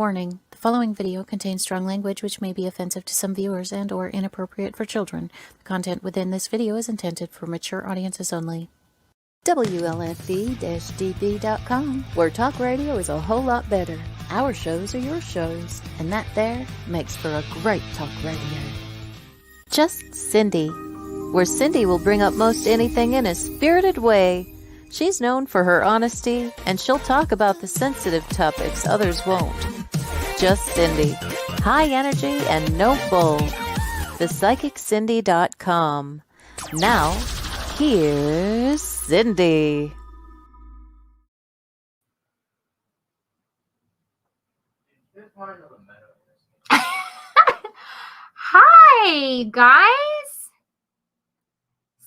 Warning, the following video contains strong language which may be offensive to some viewers and or inappropriate for children. The content within this video is intended for mature audiences only. WLFD-DB.com, where talk radio is a whole lot better. Our shows are your shows, and that there makes for a great talk radio. Just Cindy, where Cindy will bring up most anything in a spirited way. She's known for her honesty, and she'll talk about the sensitive topics others won't. Just Cindy. High energy and no bull. ThePsychicCindy.com. Now, here's Cindy. Hi, guys.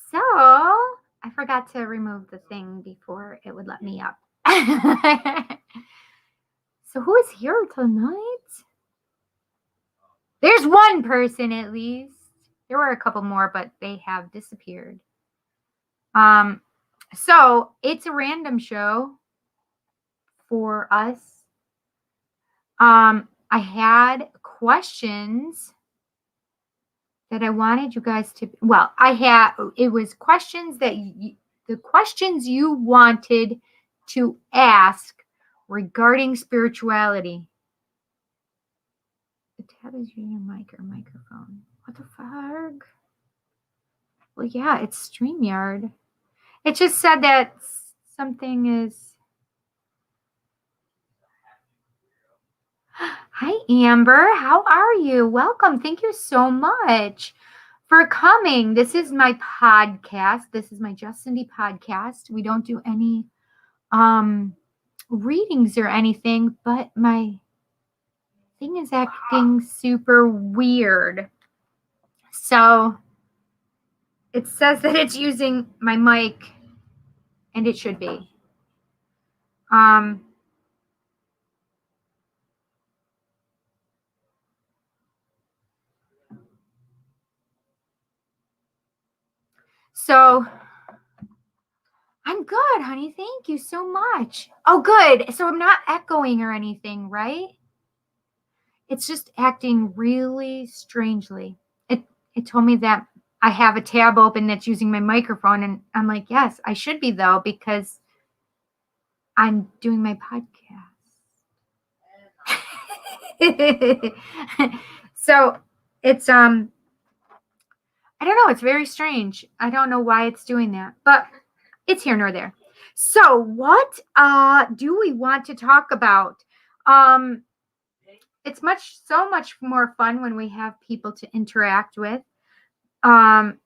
So, I forgot to remove the thing before it would let me up. So who is here tonight? There's one person at least. There were a couple more, but they have disappeared. So it's a random show for us. I had questions that I wanted you guys to, it was questions that the questions you wanted to ask regarding spirituality. The tab is your mic or microphone. What the fuck? Well, yeah, it's StreamYard. It just said that something is. Hi, Amber. How are you? Welcome. Thank you so much for coming. This is my podcast. This is my Just Cindy podcast. We don't do any readings or anything, but my thing is acting super weird. So it says that it's using my mic, and it should be. So I'm good, honey. Thank you so much. Oh, good. So I'm not echoing or anything, right? It's just acting really strangely. It told me that I have a tab open that's using my microphone, and I'm like, yes, I should be though, because I'm doing my podcast. So it's I don't know, it's very strange. I don't know why it's doing that, but it's here nor there. So what do we want to talk about? It's so much more fun when we have people to interact with. And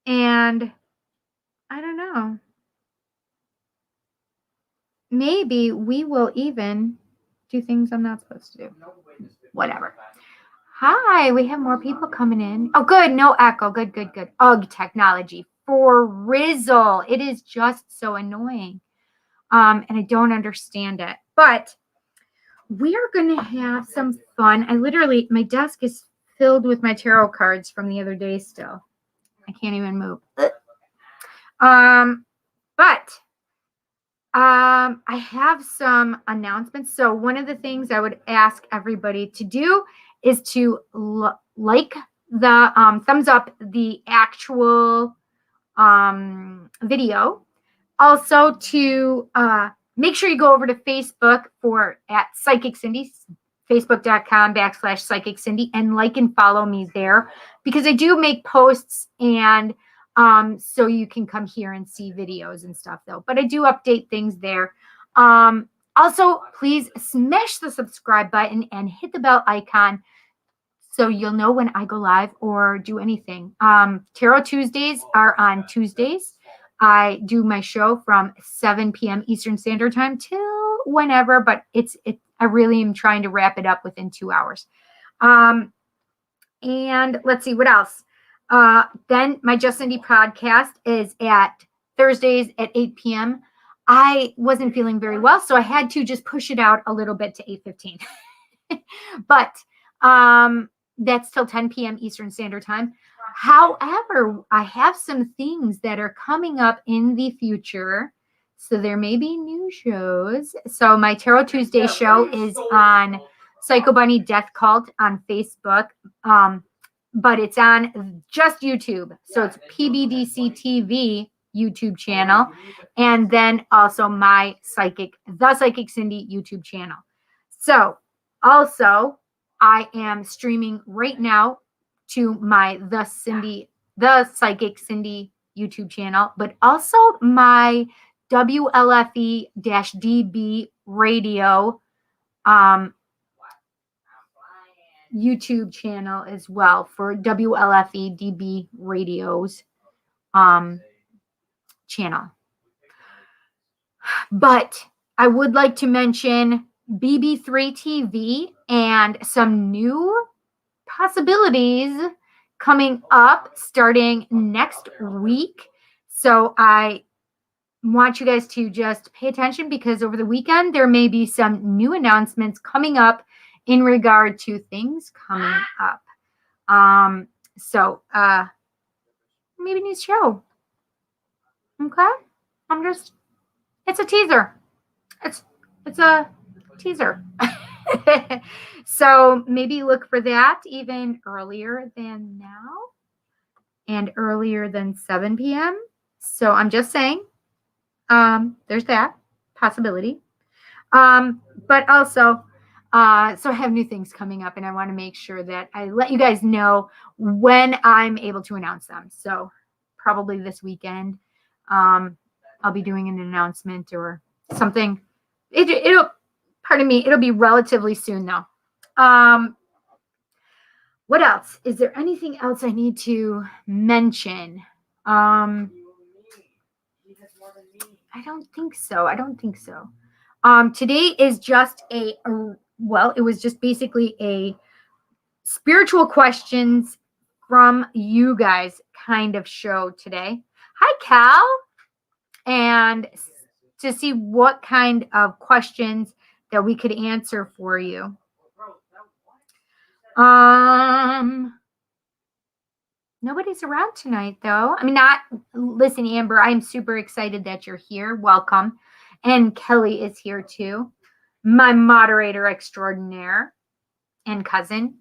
I don't know. Maybe we will even do things I'm not supposed to do. Whatever. Hi, we have more people coming in. Oh, good. No echo. Good. Ugh, technology. For Rizzle. It is just so annoying. And I don't understand it. But we are going to have some fun. My desk is filled with my tarot cards from the other day still. I can't even move. I have some announcements. So one of the things I would ask everybody to do is to like the thumbs up the actual video. Also to make sure you go over to Facebook at Psychic Cindy, facebook.com/Psychic Cindy, and like and follow me there, because I do make posts, and so you can come here and see videos and stuff though. But I do update things there. Also, please smash the subscribe button and hit the bell icon so you'll know when I go live or do anything. Tarot Tuesdays are on Tuesdays. I do my show from 7 p.m. Eastern Standard Time till whenever, but I really am trying to wrap it up within 2 hours. And let's see what else. Then my Just Cindy podcast is at Thursdays at 8 p.m. I wasn't feeling very well, so I had to just push it out a little bit to 8:15. But that's till 10 p.m. Eastern Standard Time. However, I have some things that are coming up in the future. So there may be new shows. So my Tarot Tuesday show is on Psycho Bunny Death Cult on Facebook. But it's on just YouTube. So it's PBDC TV YouTube channel. And then also my The Psychic Cindy YouTube channel. So also I am streaming right now to my The Psychic Cindy YouTube channel, but also my WLFE-DB radio YouTube channel as well for WLFE DB Radio's channel. But I would like to mention BB3 TV and some new possibilities coming up starting next week. So I want you guys to just pay attention, because over the weekend there may be some new announcements coming up in regard to things coming up. So maybe new show. Okay? It's a teaser. It's a teaser. So maybe look for that even earlier than now and earlier than 7 p.m. So I'm just saying, there's that possibility. But also, so I have new things coming up, and I want to make sure that I let you guys know when I'm able to announce them. So probably this weekend, I'll be doing an announcement or something. It'll be relatively soon though. What else? Is there anything else I need to mention? I don't think so. Today is just it was just basically a spiritual questions from you guys kind of show today. Hi, Cal. And to see what kind of questions that we could answer for you. Nobody's around tonight, though. I mean, listen, Amber, I'm super excited that you're here. Welcome. And Kelly is here, too. My moderator extraordinaire and cousin.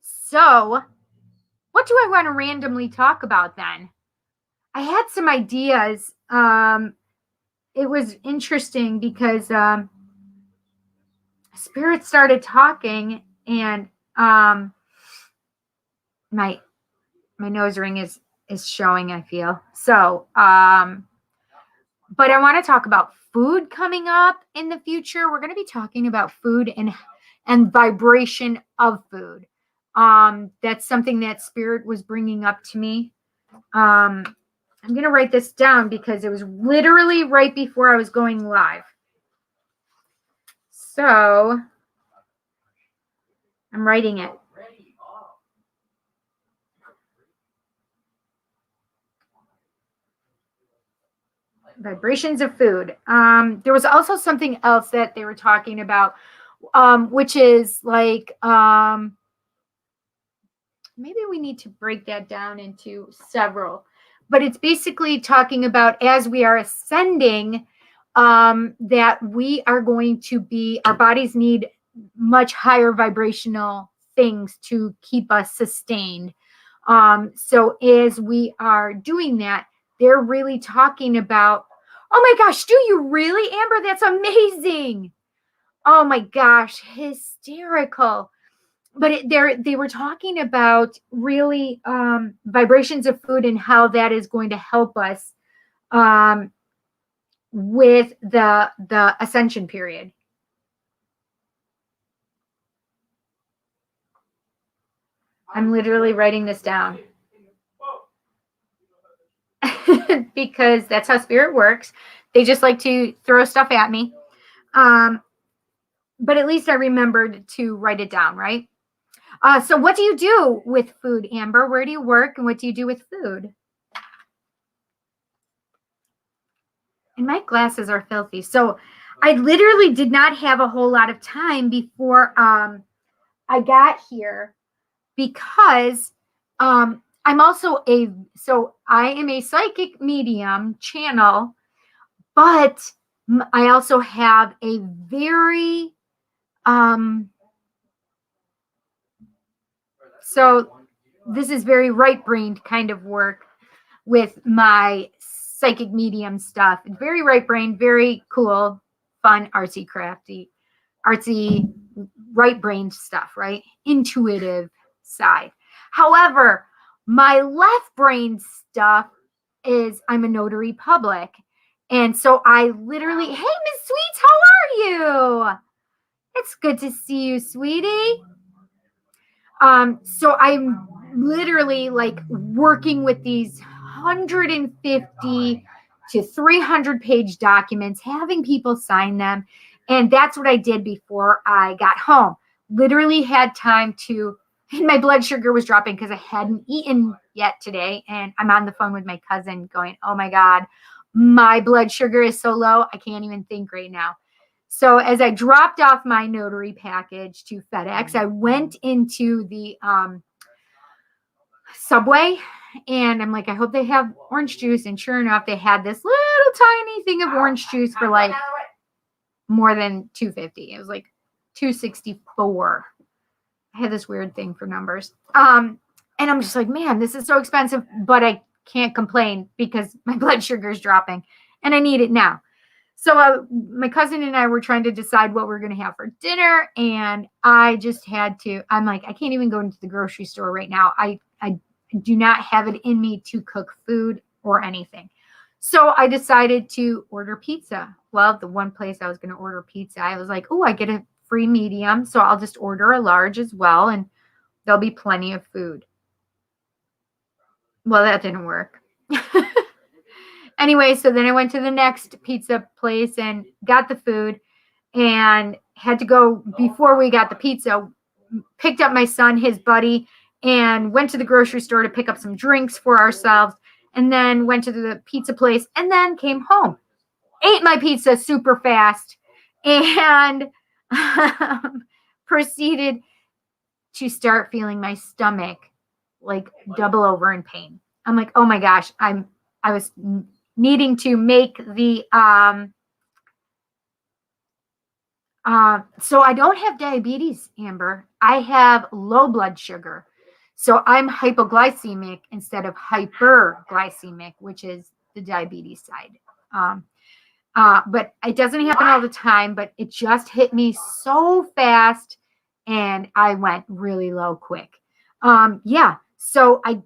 So, what do I want to randomly talk about then? I had some ideas. It was interesting because Spirit started talking, and my nose ring is showing, I feel. So, but I want to talk about food coming up in the future. We're going to be talking about food and vibration of food. That's something that Spirit was bringing up to me. I'm going to write this down because it was literally right before I was going live. So I'm writing it. Vibrations of food. There was also something else that they were talking about, which is like, maybe we need to break that down into several, but it's basically talking about as we are ascending, that we are going to be, our bodies need much higher vibrational things to keep us sustained. So as we are doing that, they're really talking about, oh my gosh, do you really, Amber? That's amazing. Oh my gosh, hysterical. But they were talking about really vibrations of food and how that is going to help us with the ascension period. I'm literally writing this down because that's how Spirit works. They just like to throw stuff at me. But at least I remembered to write it down, right? So what do you do with food, Amber? Where do you work and what do you do with food? And my glasses are filthy. So I literally did not have a whole lot of time before I got here, because I am a psychic medium channel, but I also have a very, so this is very right-brained kind of work with my psychic medium stuff. Very right-brained, very cool, fun, artsy, right-brained stuff, right? Intuitive side. However, my left-brained stuff is I'm a notary public. And so I literally, hey, Miss Sweets, how are you? It's good to see you, sweetie. So I'm literally like working with these 150 to 300 page documents, having people sign them. And that's what I did before I got home. Literally had time to, and my blood sugar was dropping because I hadn't eaten yet today. And I'm on the phone with my cousin going, oh my God, my blood sugar is so low. I can't even think right now. So as I dropped off my notary package to FedEx, I went into the Subway and I'm like, I hope they have orange juice. And sure enough, they had this little tiny thing of orange juice for like more than $2.50. It was like $2.64. I had this weird thing for numbers. And I'm just like, man, this is so expensive, but I can't complain because my blood sugar is dropping and I need it now. So my cousin and I were trying to decide what we're going to have for dinner. And I just had to, I'm like, I can't even go into the grocery store right now. I do not have it in me to cook food or anything. So I decided to order pizza. Well, the one place I was going to order pizza, I was like, oh, I get a free medium. So I'll just order a large as well. And there'll be plenty of food. Well, that didn't work. Anyway, so then I went to the next pizza place and got the food and had to go before we got the pizza, picked up my son, his buddy, and went to the grocery store to pick up some drinks for ourselves and then went to the pizza place and then came home. Ate my pizza super fast and proceeded to start feeling my stomach like double over in pain. I'm like, oh my gosh, I was needing to make the so I don't have diabetes, Amber. I have low blood sugar. So I'm hypoglycemic instead of hyperglycemic, which is the diabetes side. But it doesn't happen all the time, but it just hit me so fast and I went really low quick. Yeah. So I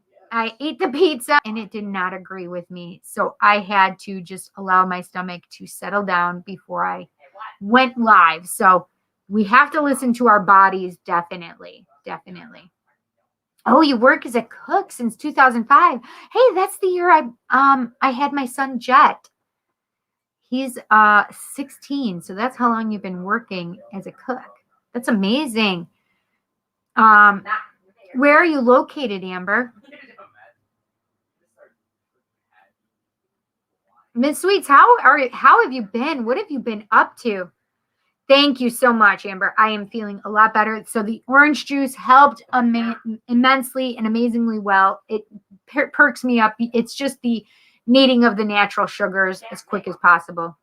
ate the pizza and it did not agree with me. So I had to just allow my stomach to settle down before I went live. So we have to listen to our bodies. Definitely. Definitely. Oh, you work as a cook since 2005. Hey, that's the year I had my son Jet. He's 16. So that's how long you've been working as a cook. That's amazing. Where are you located, Amber? Miss Sweets, how have you been? What have you been up to? Thank you so much, Amber. I am feeling a lot better. So the orange juice helped immensely and amazingly well. It perks me up. It's just the needing of the natural sugars as quick as possible.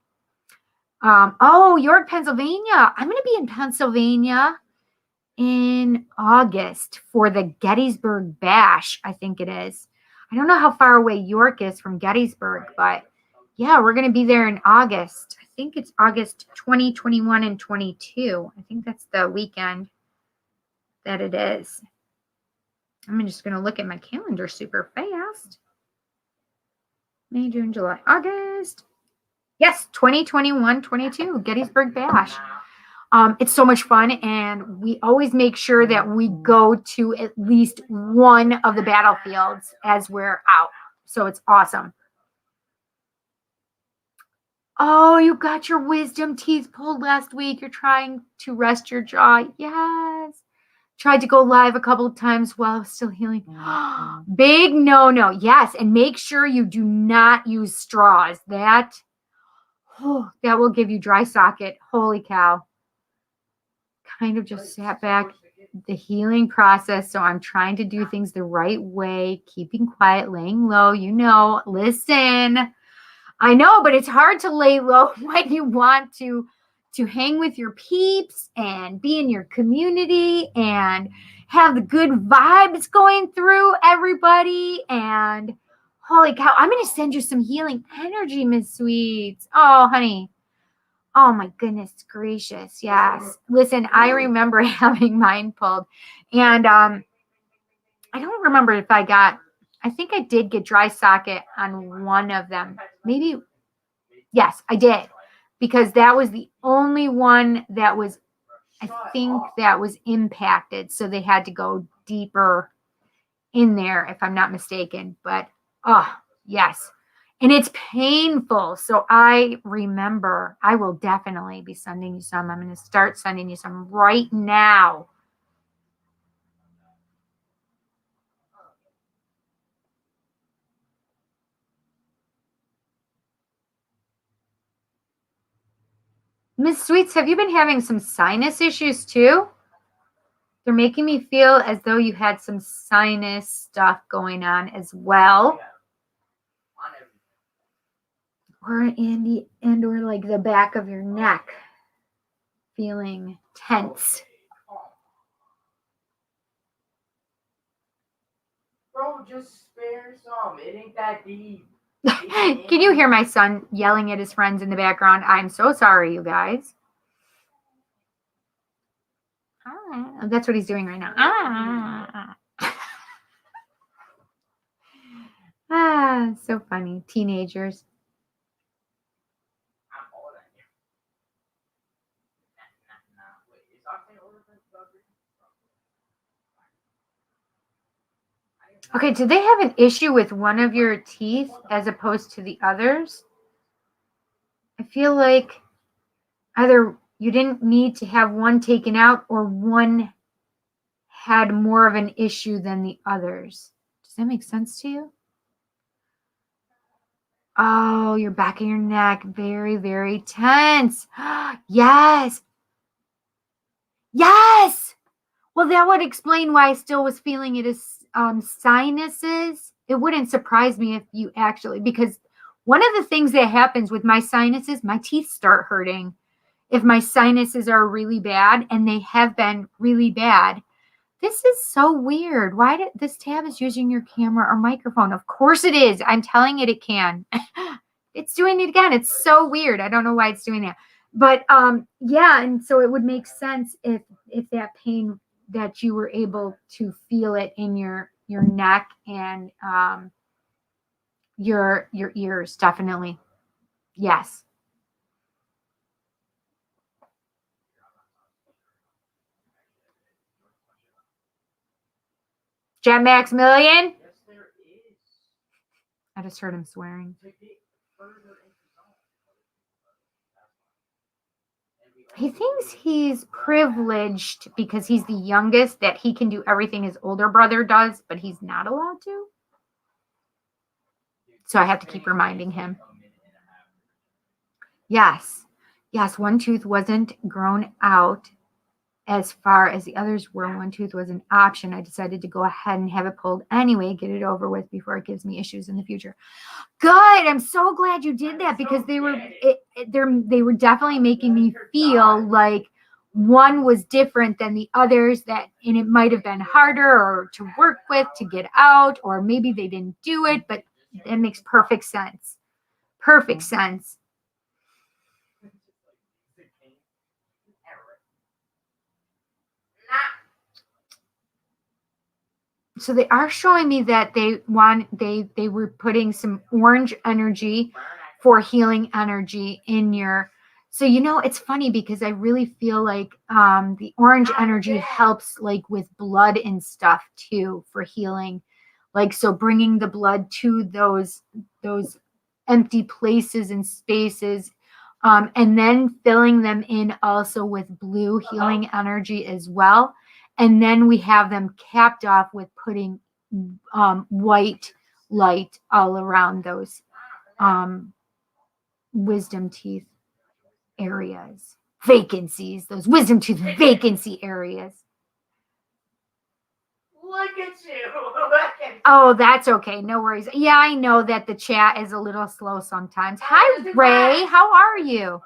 Oh, York, Pennsylvania. I'm going to be in Pennsylvania in August for the Gettysburg Bash, I think it is. I don't know how far away York is from Gettysburg, but yeah, we're going to be there in August. I think it's August 20, 21, and 22. I think that's the weekend that it is. I'm just going to look at my calendar super fast. May, June, July, August. Yes, 2021, 22, Gettysburg Bash. It's so much fun, and we always make sure that we go to at least one of the battlefields as we're out. So it's awesome. Oh, you got your wisdom teeth pulled last week. You're trying to rest your jaw. Yes. Tried to go live a couple of times while I was still healing. Big no. Yes, and make sure you do not use straws. That will give you dry socket. Holy cow. Kind of just sat back. The healing process. So I'm trying to do things the right way, keeping quiet, laying low, listen. I know, but it's hard to lay low when you want to hang with your peeps and be in your community and have the good vibes going through everybody. And holy cow, I'm going to send you some healing energy, Miss Sweets. Oh, honey. Oh my goodness gracious. Yes. Listen, I remember having mine pulled, and I don't remember if I think I did get dry socket on one of them. Maybe, yes, I did, because that was the only one that was, I think, that was impacted. So they had to go deeper in there, if I'm not mistaken. But, oh, yes. And it's painful. So I remember, I will definitely be sending you some. I'm going to start sending you some right now. Miss Sweets, have you been having some sinus issues too? They're making me feel as though you had some sinus stuff going on as well. Or or like the back of your neck feeling tense. Bro, just spare some. It ain't that deep. Can you hear my son yelling at his friends in the background? I'm so sorry, you guys. That's what he's doing right now. So funny. Teenagers. Okay, do they have an issue with one of your teeth as opposed to the others? I feel like either you didn't need to have one taken out or one had more of an issue than the others. Does that make sense to you? Oh, your back of your neck, very, very tense. Yes. Yes. Well, that would explain why I still was feeling it as sinuses. It wouldn't surprise me if you actually, because one of the things that happens with my sinuses, my teeth start hurting. If my sinuses are really bad, and they have been really bad. This is so weird. Why did this tab is using your camera or microphone? Of course it is. I'm telling it can. It's doing it again. It's so weird. I don't know why it's doing that. But yeah, and so it would make sense if that pain, that you were able to feel it in your neck and your ears, definitely. Yes. Jet Maximilian? Yes, there is. I just heard him swearing. He thinks he's privileged because he's the youngest, that he can do everything his older brother does, but he's not allowed to. So I have to keep reminding him. Yes. Yes, one tooth wasn't grown out as far as the others were. One tooth was an option. I decided to go ahead and have it pulled anyway, get it over with before it gives me issues in the future. Good. I'm so glad you did that, because they were definitely making me feel like one was different than the others, and it might have been harder or to work with to get out, or maybe they didn't do it, but it makes perfect sense. Perfect sense. So they are showing me that they were putting some orange energy for healing energy in your. So, it's funny because I really feel like the orange energy helps like with blood and stuff too for healing. Like, so bringing the blood to those empty places and spaces, and then filling them in also with blue healing energy as well. And then we have them capped off with putting white light all around those wisdom teeth areas, vacancies, those wisdom tooth vacancy areas. Look at you. Look at you. Oh, that's okay. No worries. Yeah, I know that the chat is a little slow sometimes. Hi, Ray. How are you?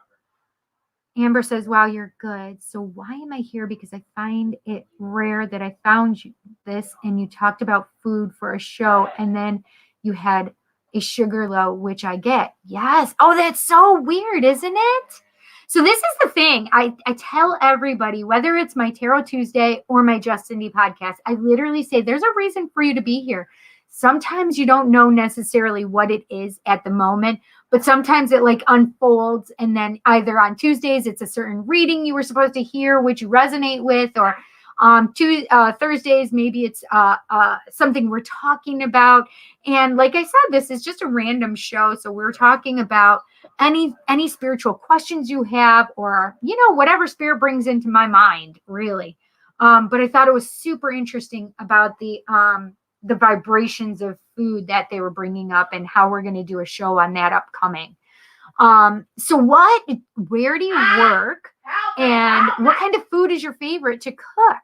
Amber says, wow, you're good. So why am I here? Because I find it rare that I found you this and you talked about food for a show and then you had a sugar low, which I get. Yes. Oh, that's so weird, isn't it? So this is the thing. I tell everybody, whether it's my Tarot Tuesday or my Just Cindy podcast, I literally say there's a reason for you to be here. Sometimes you don't know necessarily what it is at the moment, but sometimes it like unfolds. And then either on Tuesdays, it's a certain reading you were supposed to hear, which you resonate with, or Thursdays, maybe it's something we're talking about. And like I said, this is just a random show. So we're talking about any spiritual questions you have, or, you know, whatever spirit brings into my mind, really. But I thought it was super interesting about the vibrations of food that they were bringing up and how we're going to do a show on that upcoming. So where do you work and what kind of food is your favorite to cook,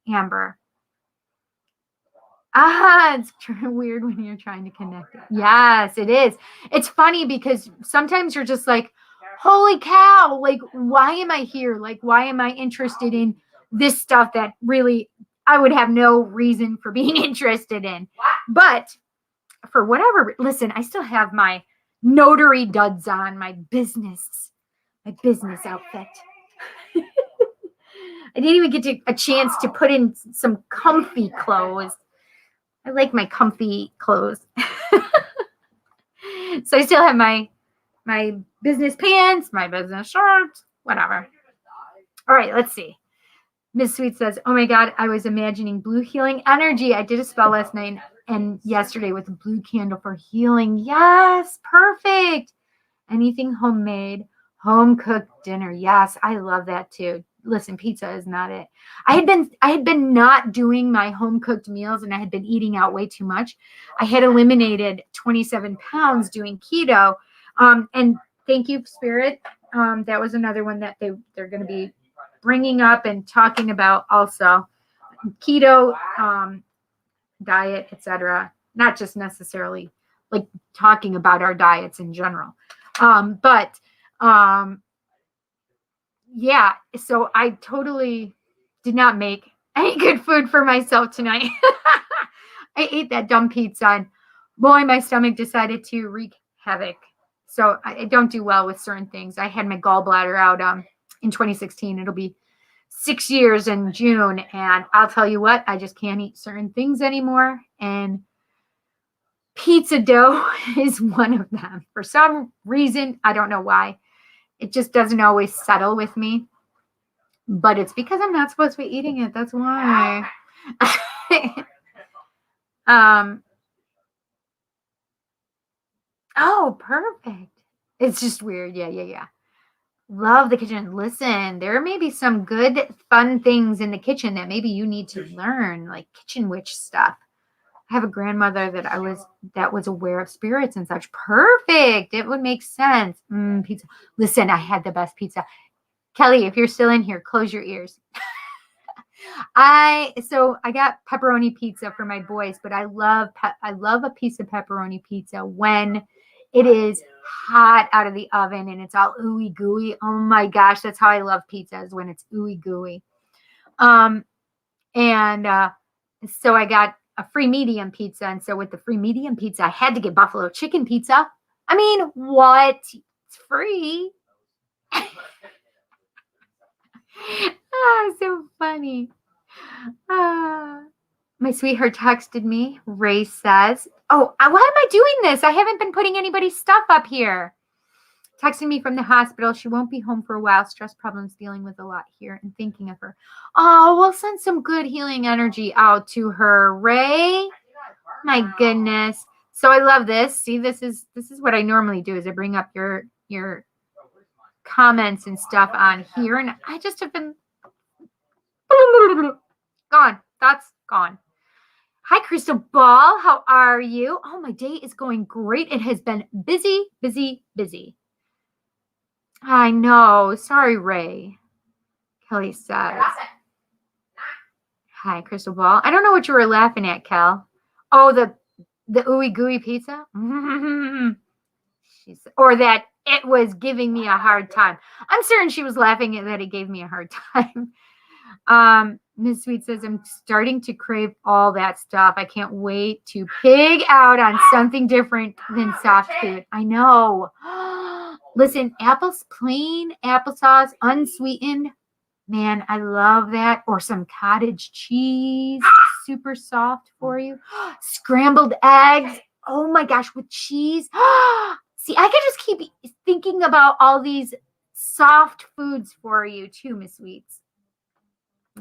Amber? It's weird when you're trying to connect it. Yes, it is. It's funny because sometimes you're just like, holy cow, like, why am I here? Like, why am I interested in this stuff that really I would have no reason for being interested in? But for whatever, listen, I still have my notary duds on, my business outfit. I didn't even get a chance to put in some comfy clothes. I like my comfy clothes. So I still have my business pants, my business shorts, whatever. All right, let's see. Miss Sweet says, oh my God, I was imagining blue healing energy. I did a spell last night and yesterday with a blue candle for healing. Yes, perfect. Anything homemade, home cooked dinner. Yes, I love that too. Listen, pizza is not it. I had been not doing my home cooked meals and I had been eating out way too much. I had eliminated 27 pounds doing keto. And thank you, Spirit. That was another one that they're going to be bringing up and talking about also. Keto diet, etc. Not just necessarily like talking about our diets in general. Yeah, so I totally did not make any good food for myself tonight. I ate that dumb pizza and boy, my stomach decided to wreak havoc. So I don't do well with certain things. I had my gallbladder out in 2016. It'll be 6 years in June. And I'll tell you what, I just can't eat certain things anymore. And pizza dough is one of them. For some reason, I don't know why. It just doesn't always settle with me. But it's because I'm not supposed to be eating it. That's why. Oh, perfect. It's just weird. Yeah. Love the kitchen. Listen, there may be some good, fun things in the kitchen that maybe you need to learn, like kitchen witch stuff. I have a grandmother that was aware of spirits and such. Perfect. It would make sense. Pizza. Listen, I had the best pizza. Kelly, if you're still in here, close your ears. I got pepperoni pizza for my boys, but I love a piece of pepperoni pizza when it is hot out of the oven and it's all ooey gooey. Oh my gosh, that's how I love pizzas, when it's ooey gooey. So I got a free medium pizza, and so with the free medium pizza, I had to get buffalo chicken pizza. I mean, what? It's free. So funny. My sweetheart texted me. Ray says, oh, why am I doing this? I haven't been putting anybody's stuff up here. Texting me from the hospital. She won't be home for a while. Stress problems, dealing with a lot here, and thinking of her. Oh, we'll send some good healing energy out to her, Ray. My goodness. So I love this. See, this is what I normally do, is I bring up your comments and stuff on here, and I just have been gone. That's gone. Hi, Crystal Ball. How are you? Oh, my day is going great. It has been busy, busy, busy. I know. Sorry, Ray. Kelly says. Hi, Crystal Ball. I don't know what you were laughing at, Cal. Oh, the ooey gooey pizza? Or that it was giving me a hard time. I'm certain she was laughing at that it gave me a hard time. Miss Sweet says, I'm starting to crave all that stuff. I can't wait to pig out on something different than soft food. I know. Listen, plain applesauce, unsweetened. Man, I love that. Or some cottage cheese, super soft for you. Scrambled eggs. Oh my gosh, with cheese. See, I could just keep thinking about all these soft foods for you too, Miss Sweets.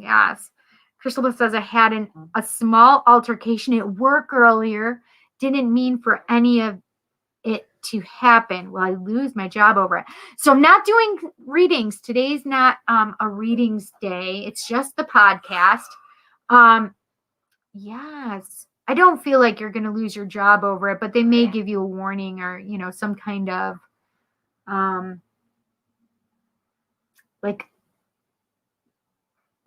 Yes. Crystal says, I had a small altercation at work earlier. Didn't mean for any of it to happen. Will I lose my job over it? So I'm not doing readings. Today's not a readings day. It's just the podcast. Yes. I don't feel like you're going to lose your job over it, but they may give you a warning or, some kind of like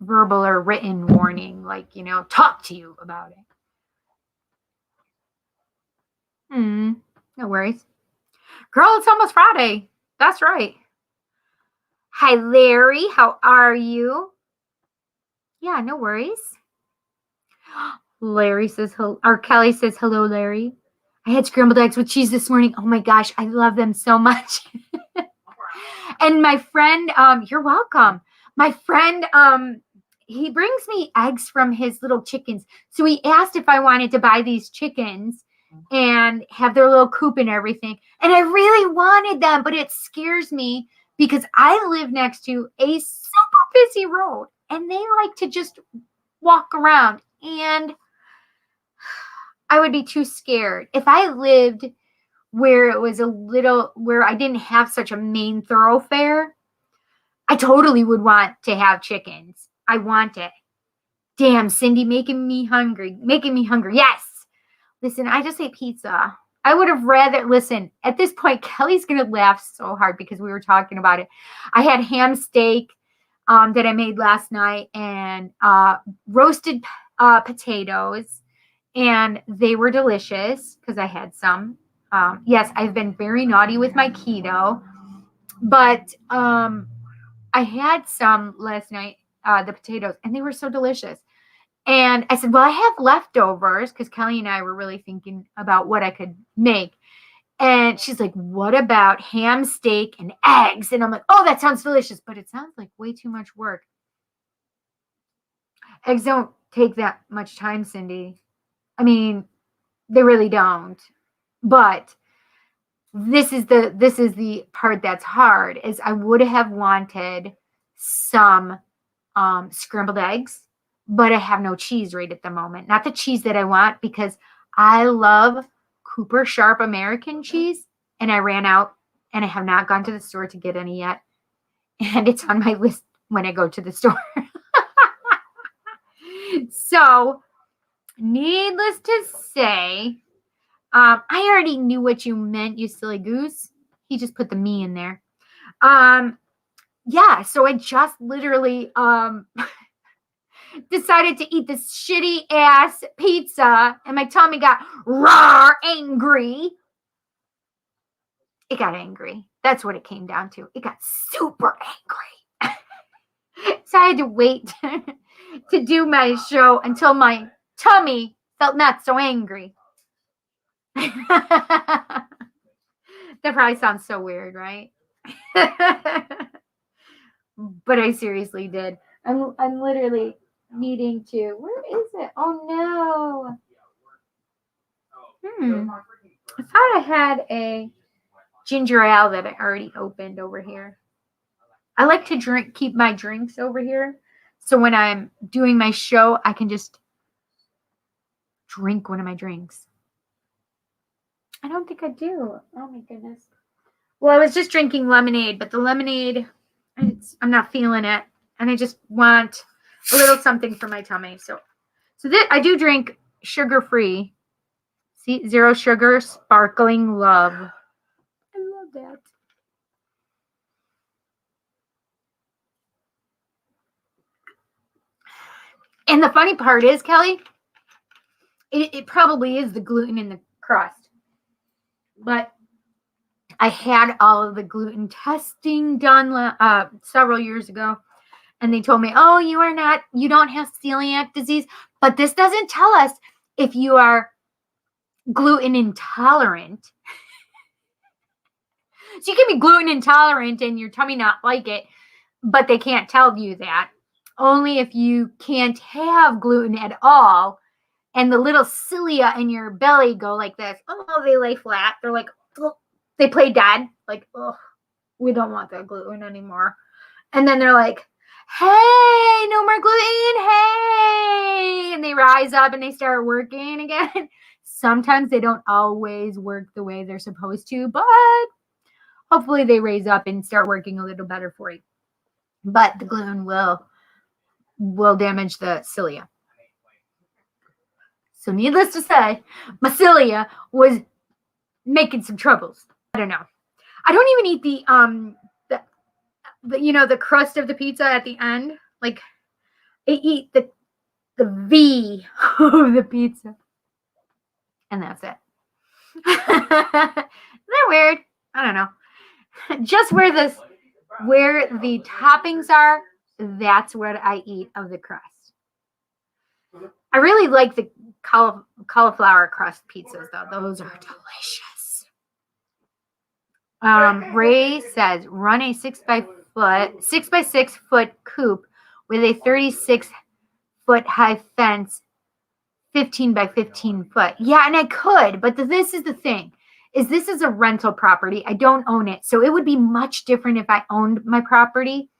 verbal or written warning, like, talk to you about it. No worries. Girl, it's almost Friday. That's right. Hi, Larry. How are you? Yeah, no worries. Larry says, or Kelly says, hello, Larry. I had scrambled eggs with cheese this morning. Oh my gosh, I love them so much. And my friend, you're welcome. My friend, he brings me eggs from his little chickens. So he asked if I wanted to buy these chickens and have their little coop and everything. And I really wanted them, but it scares me because I live next to a super busy road and they like to just walk around. And I would be too scared. If I lived where it was where I didn't have such a main thoroughfare, I totally would want to have chickens. I want it. Damn, Cindy, making me hungry. Yes. Listen, I just ate pizza. I would have rather, listen, at this point, Kelly's going to laugh so hard because we were talking about it. I had ham steak that I made last night and roasted potatoes, and they were delicious because I had some. Yes, I've been very naughty with my keto, but I had some last night, the potatoes, and they were so delicious. And I said, well, I have leftovers because Kelly and I were really thinking about what I could make. And she's like, what about ham, steak, and eggs? And I'm like, oh, that sounds delicious, but it sounds like way too much work. Eggs don't take that much time, Cindy. I mean, they really don't. But this is the part that's hard, is I would have wanted some scrambled eggs, but I have no cheese right at the moment. Not the cheese that I want, because I love Cooper Sharp American cheese, and I ran out, and I have not gone to the store to get any yet. And it's on my list when I go to the store. So, needless to say, I already knew what you meant, you silly goose. He just put the me in there. Yeah, so I just literally decided to eat this shitty ass pizza, and my tummy got raw angry. It got angry. That's what it came down to. It got super angry. So I had to wait to do my show until my tummy felt not so angry. That probably sounds so weird, right? But I seriously did. I'm literally needing to. Where is it? Oh no. I thought I had a ginger ale that I already opened over here. I like to keep my drinks over here, so when I'm doing my show, I can just drink one of my drinks. I don't think I do. Oh my goodness. Well, I was just drinking lemonade, but the lemonade, I'm not feeling it, and I just want a little something for my tummy. So this, I do drink sugar-free. See, 0 sugar, sparkling love. I love that. And the funny part is, Kelly, it probably is the gluten in the crust. But I had all of the gluten testing done several years ago. And they told me, oh, you don't have celiac disease. But this doesn't tell us if you are gluten intolerant. So you can be gluten intolerant and your tummy not like it, but they can't tell you that. Only if you can't have gluten at all and the little cilia in your belly go like this. Oh, they lay flat. They're like, oh, they play dead. Like, oh, we don't want that gluten anymore. And then they're like, hey, no more gluten. Hey. And they rise up and they start working again. Sometimes they don't always work the way they're supposed to, but hopefully they raise up and start working a little better for you. But the gluten will damage the cilia. So needless to say, my cilia was making some troubles. I don't know. I don't even eat the crust of the pizza at the end. Like, I eat the V of the pizza. And that's it. Isn't that weird? I don't know. Just where the toppings are, that's what I eat of the crust. I really like the cauliflower crust pizzas, though. Those are delicious. Ray says, run a 6x6 foot coop with a 36-foot high fence, 15 by 15 foot. Yeah, and I could, but this is the thing. This is a rental property. I don't own it. So it would be much different if I owned my property.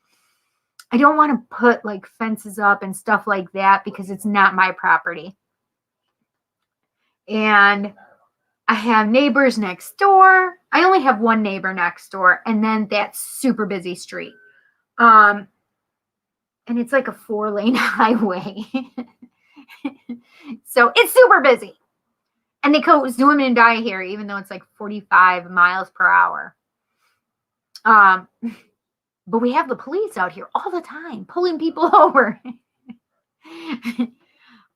I don't want to put like fences up and stuff like that because it's not my property. And I have neighbors next door. I only have one neighbor next door, and then that super busy street. And it's like a 4-lane highway. So it's super busy. And they go zoom and die here, even though it's like 45 miles per hour. But we have the police out here all the time, pulling people over.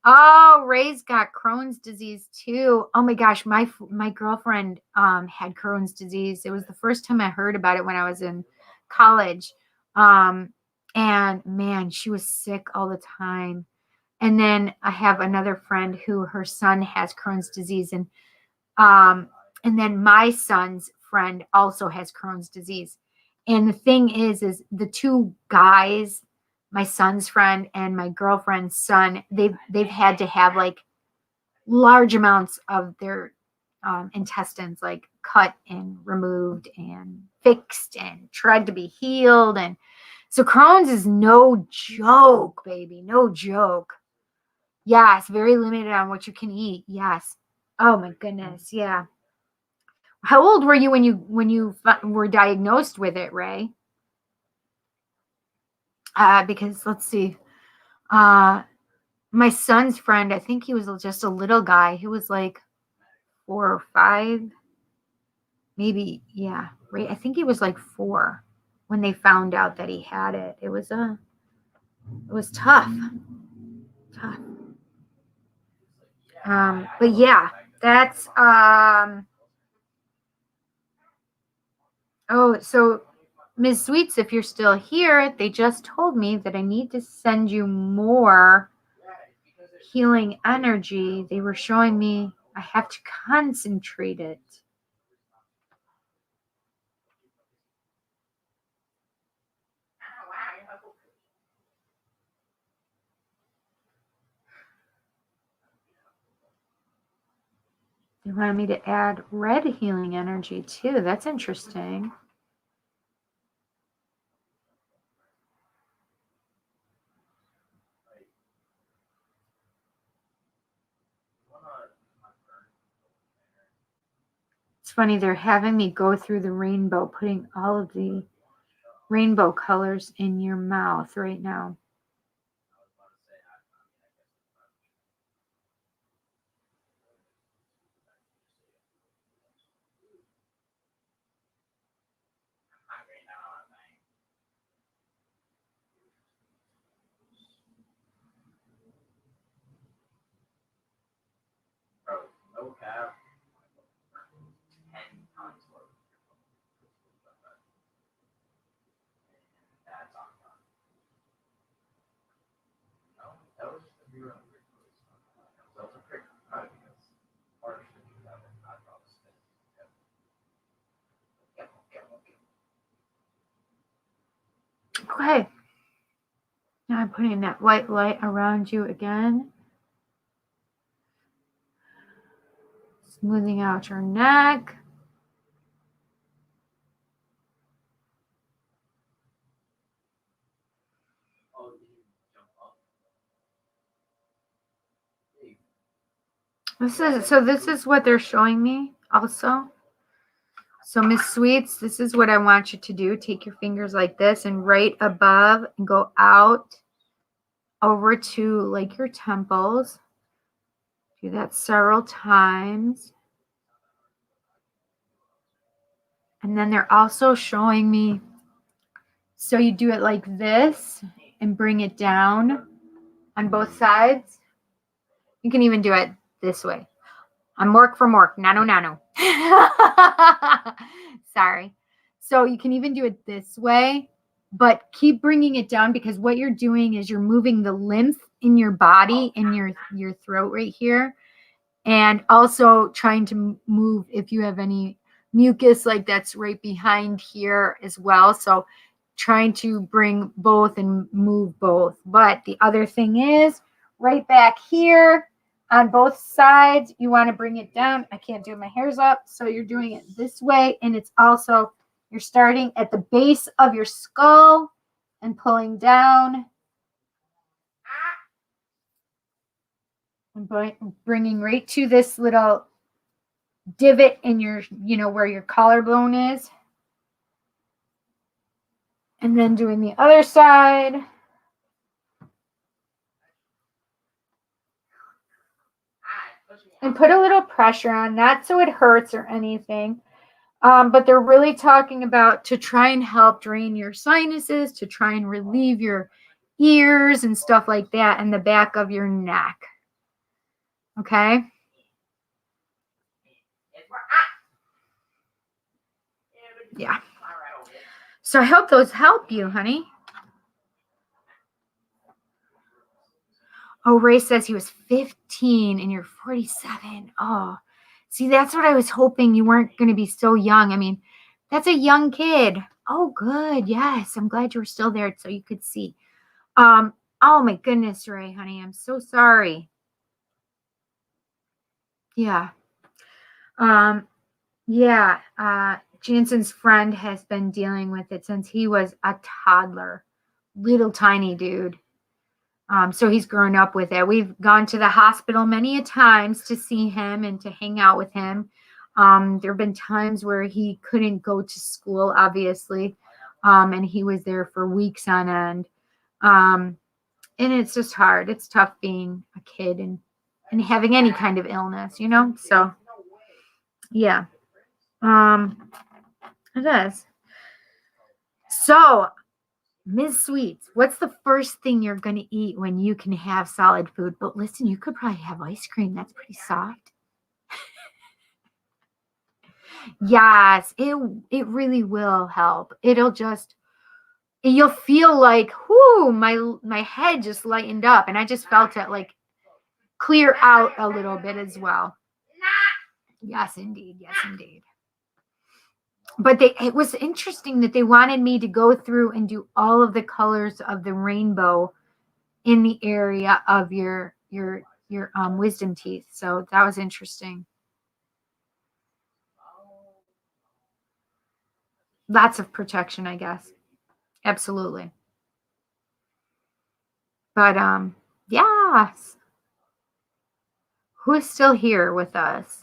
Oh, Ray's got Crohn's disease too. Oh my gosh, my girlfriend had Crohn's disease. It was the first time I heard about it when I was in college. And man, she was sick all the time. And then I have another friend who her son has Crohn's disease, and then my son's friend also has Crohn's disease. And the thing is the two guys, my son's friend and my girlfriend's son, they've had to have like large amounts of their intestines like cut and removed and fixed and tried to be healed. And so Crohn's is no joke, baby, no joke. Yes, very limited on what you can eat. Yes. Oh my goodness. Yeah. How old were you when you were diagnosed with it, Ray? Because let's see. My son's friend, I think he was just a little guy. He was like 4 or 5. Maybe, yeah. Ray, I think he was like 4 when they found out that he had it. It was tough. Tough. But yeah, that's oh, so Ms. Sweets, if you're still here, they just told me that I need to send you more healing energy. They were showing me I have to concentrate it. They wanted me to add red healing energy too. That's interesting. It's funny, they're having me go through the rainbow, putting all of the rainbow colors in your mouth right now. Okay. Now I'm putting that white light around you again. Smoothing out your neck. This is what they're showing me also. So Miss Sweets, this is what I want you to do. Take your fingers like this and right above and go out over to like your temples. Do that several times. And then they're also showing me, so you do it like this and bring it down on both sides. You can even do it this way. I'm mork for mork, nano. Sorry. So you can even do it this way, but keep bringing it down, because what you're doing is you're moving the lymph in your body, in your throat right here, and also trying to move if you have any mucus, like that's right behind here as well. So trying to bring both and move both. But the other thing is right back here on both sides, you want to bring it down. I can't do it, my hair's up. So you're doing it this way. And it's also, you're starting at the base of your skull and pulling down. And bringing right to this little divot in your, where your collarbone is. And then doing the other side. And put a little pressure on, not so it hurts or anything. But they're really talking about to try and help drain your sinuses, to try and relieve your ears and stuff like that, and the back of your neck. Okay? Yeah. So I hope those help you, honey. Oh, Ray says he was 15 and you're 47. Oh, see, that's what I was hoping. You weren't going to be so young. I mean, that's a young kid. Oh, good. Yes. I'm glad you were still there so you could see. Oh my goodness, Ray, honey. I'm so sorry. Yeah. Jansen's friend has been dealing with it since he was a toddler. Little tiny dude. So he's grown up with it. We've gone to the hospital many a times to see him and to hang out with him. There have been times where he couldn't go to school, obviously, and he was there for weeks on end. And it's just hard. It's tough being a kid and having any kind of illness, So, yeah, it is. So, Ms. Sweets, what's the first thing you're going to eat when you can have solid food? But listen, you could probably have ice cream. That's pretty soft. Yes, it really will help. You'll feel like, whoo, my head just lightened up. And I just felt it like clear out a little bit as well. Yes, indeed. Yes, indeed. But it was interesting that they wanted me to go through and do all of the colors of the rainbow in the area of your wisdom teeth. So that was interesting. Lots of protection, I guess. Absolutely. But yes. Who's still here with us?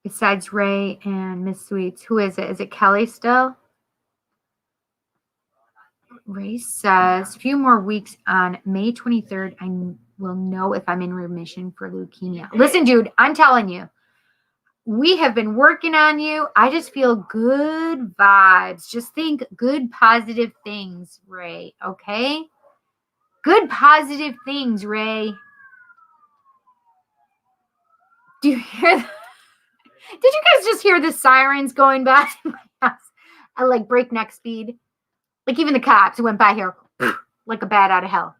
Besides Ray and Miss Sweets, who is it? Is it Kelly still? Ray says, a few more weeks on May 23rd, I will know if I'm in remission for leukemia. Listen, dude, I'm telling you, we have been working on you. I just feel good vibes. Just think good, positive things, Ray, okay? Good, positive things, Ray. Do you hear that? Did you guys just hear the sirens going by my house at like breakneck speed? Like even the cops went by here like a bat out of hell.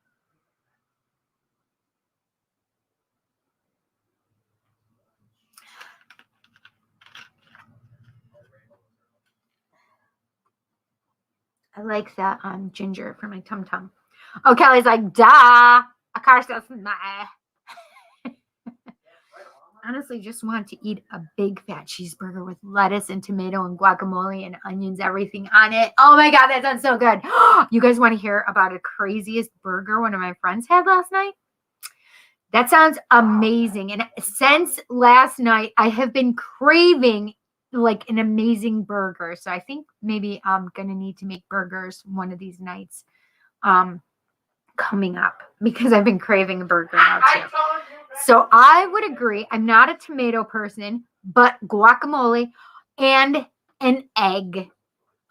I like that ginger for my tum tum. Oh, Kelly's like, duh. Of course that's not. Honestly, just want to eat a big fat cheeseburger with lettuce and tomato and guacamole and onions, everything on it. Oh my God, that sounds so good. You guys want to hear about the craziest burger one of my friends had last night? That sounds amazing. And since last night, I have been craving like an amazing burger. So I think maybe I'm going to need to make burgers one of these nights coming up because I've been craving a burger now too. So I would agree. I'm not a tomato person, but guacamole and an egg.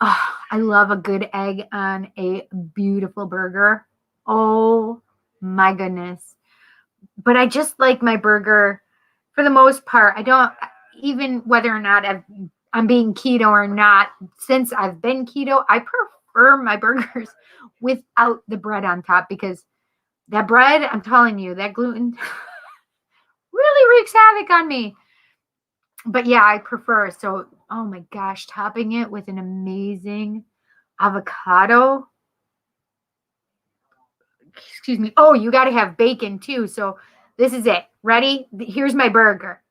Oh, I love a good egg on a beautiful burger. Oh my goodness. But I just like my burger for the most part. I don't, even whether or not I'm being keto or not, since I've been keto, I prefer my burgers without the bread on top because that bread, I'm telling you, that gluten really wreaks havoc on me. But yeah, I prefer. So, oh my gosh, topping it with an amazing avocado. Excuse me. Oh, you got to have bacon too. So this is it. Ready? Here's my burger.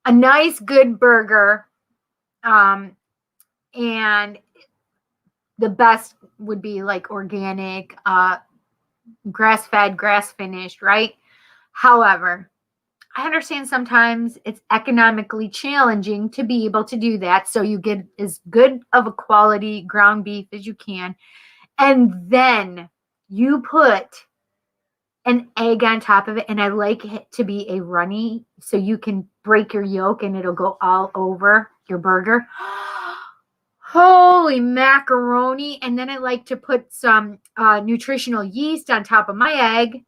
A nice, good burger. And the best would be like organic, grass-fed, grass-finished, right? However, I understand sometimes it's economically challenging to be able to do that. So you get as good of a quality ground beef as you can. And then you put an egg on top of it. And I like it to be a runny so you can break your yolk and it'll go all over your burger. Holy macaroni. And then I like to put some nutritional yeast on top of my egg.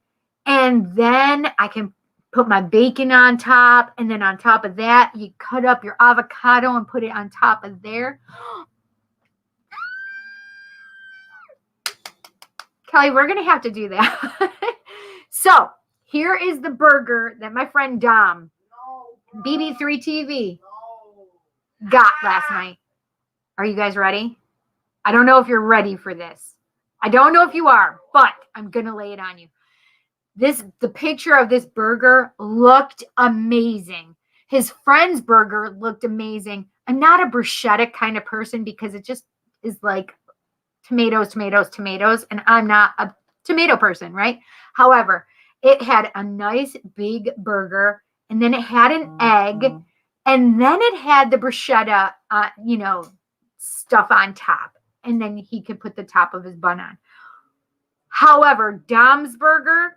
And then I can put my bacon on top. And then on top of that, you cut up your avocado and put it on top of there. Kelly, we're going to have to do that. So here is the burger that my friend Dom, BB3 TV, got last night. Are you guys ready? I don't know if you're ready for this. I don't know if you are, but I'm going to lay it on you. The picture of this burger looked amazing. His friend's burger looked amazing. I'm not a bruschetta kind of person because it just is like tomatoes, tomatoes, tomatoes, and I'm not a tomato person, right? However, it had a nice big burger, and then it had an egg, and then it had the bruschetta, stuff on top, and then he could put the top of his bun on. However, Dom's burger,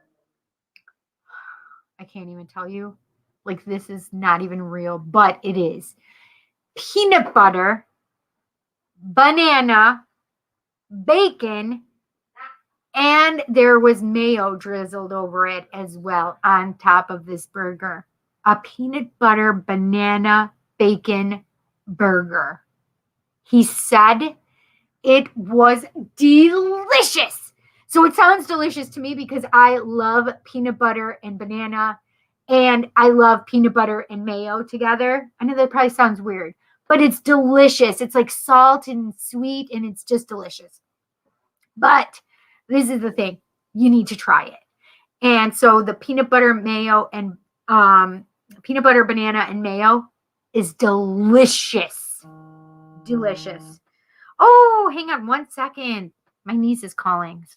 I can't even tell you, like this is not even real, but it is. Peanut butter, banana, bacon, and there was mayo drizzled over it as well on top of this burger. A peanut butter, banana, bacon burger. He said it was delicious. So it sounds delicious to me because I love peanut butter and banana, and I love peanut butter and mayo together. I know that probably sounds weird, but it's delicious. It's like salt and sweet, and it's just delicious. But this is the thing. You need to try it. And so the peanut butter, mayo, and peanut butter, banana, and mayo is delicious. Delicious. Oh, hang on 1 second. My niece is calling.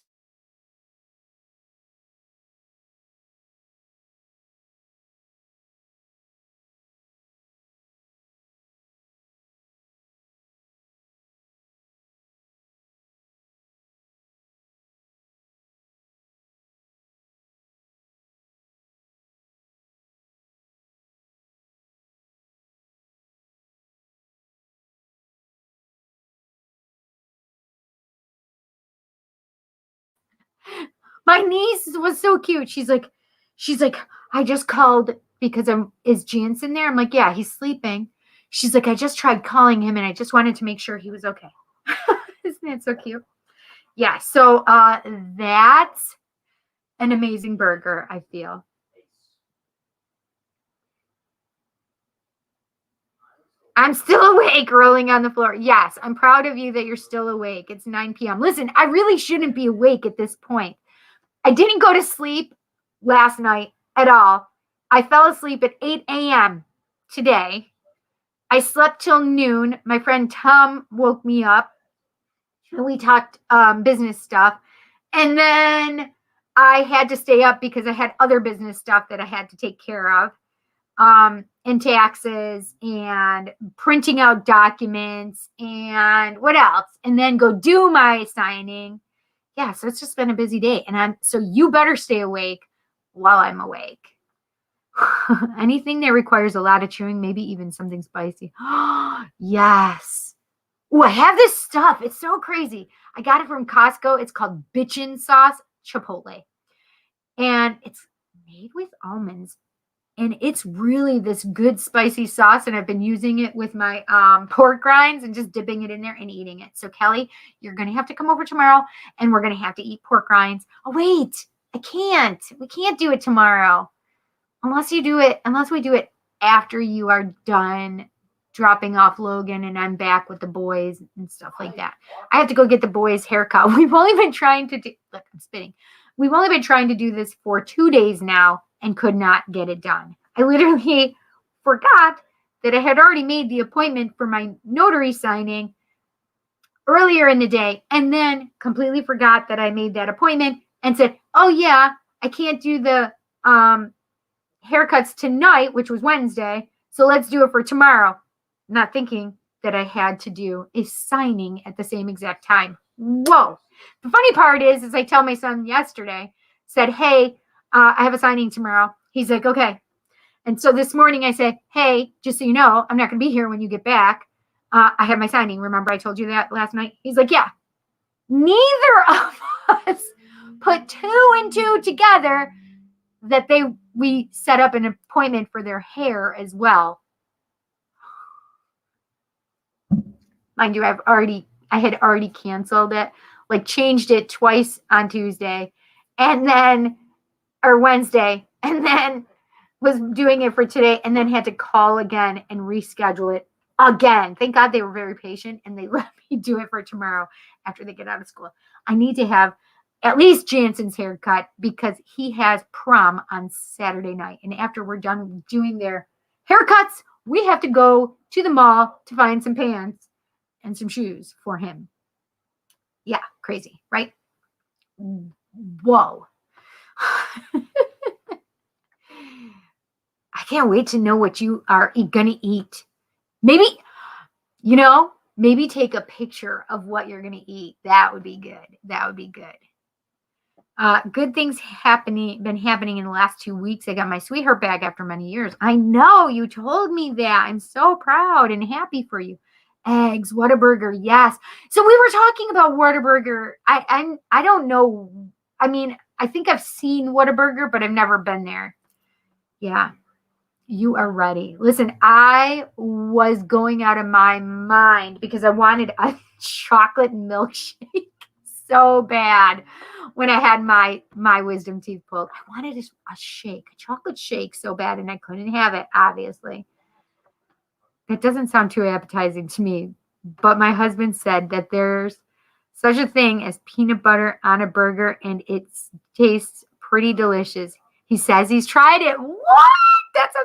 My niece was so cute. She's like, I just called because is Jansen there? I'm like, yeah, he's sleeping. She's like, I just tried calling him and I just wanted to make sure he was okay. Isn't that so cute? Yeah, so that's an amazing burger, I feel. I'm still awake, rolling on the floor. Yes, I'm proud of you that you're still awake. It's 9 p.m. Listen, I really shouldn't be awake at this point. I didn't go to sleep last night at all. I fell asleep at 8 a.m. today. I slept till noon. My friend Tom woke me up and we talked business stuff. And then I had to stay up because I had other business stuff that I had to take care of, and taxes and printing out documents and what else? And then go do my signing. Yeah, so it's just been a busy day. And so you better stay awake while I'm awake. Anything that requires a lot of chewing, maybe even something spicy. Yes. Oh, I have this stuff. It's so crazy. I got it from Costco. It's called Bitchin' Sauce Chipotle. And it's made with almonds. And it's really this good spicy sauce. And I've been using it with my pork rinds and just dipping it in there and eating it. So Kelly, you're going to have to come over tomorrow and we're going to have to eat pork rinds. Oh, wait, I can't. We can't do it tomorrow. Unless we do it after you are done dropping off Logan and I'm back with the boys and stuff like that. I have to go get the boys' haircut. We've only been trying to do, look, I'm spitting. We've only been trying to do this for 2 days now and could not get it done. I literally forgot that I had already made the appointment for my notary signing earlier in the day and then completely forgot that I made that appointment and said, oh yeah, I can't do the haircuts tonight, which was Wednesday, so let's do it for tomorrow. Not thinking that I had to do a signing at the same exact time. Whoa. The funny part is I tell my son yesterday, said, hey, I have a signing tomorrow. He's like, okay. And so this morning I said, hey, just so you know, I'm not going to be here when you get back. I have my signing. Remember I told you that last night? He's like, yeah. Neither of us put 2 and 2 together that we set up an appointment for their hair as well. Mind you, I had already canceled it, like changed it twice on Tuesday or Wednesday, and then was doing it for today and then had to call again and reschedule it again. Thank God they were very patient and they let me do it for tomorrow after they get out of school. I need to have at least Jansen's haircut because he has prom on Saturday night. And after we're done doing their haircuts, we have to go to the mall to find some pants and some shoes for him. Yeah, crazy, right? Whoa. I can't wait to know what you are going to eat. Maybe, maybe take a picture of what you're going to eat. That would be good. That would be good. Good things been happening in the last 2 weeks. I got my sweetheart back after many years. I know you told me that. I'm so proud and happy for you. Eggs, Whataburger, yes. So we were talking about Whataburger. I don't know. I mean, I think I've seen Whataburger, but I've never been there. Yeah, you are ready. Listen, I was going out of my mind because I wanted a chocolate milkshake so bad when I had my wisdom teeth pulled. I wanted a chocolate shake so bad, and I couldn't have it, obviously. It doesn't sound too appetizing to me, but my husband said that there's such a thing as peanut butter on a burger, and it tastes pretty delicious. He says he's tried it. What? That's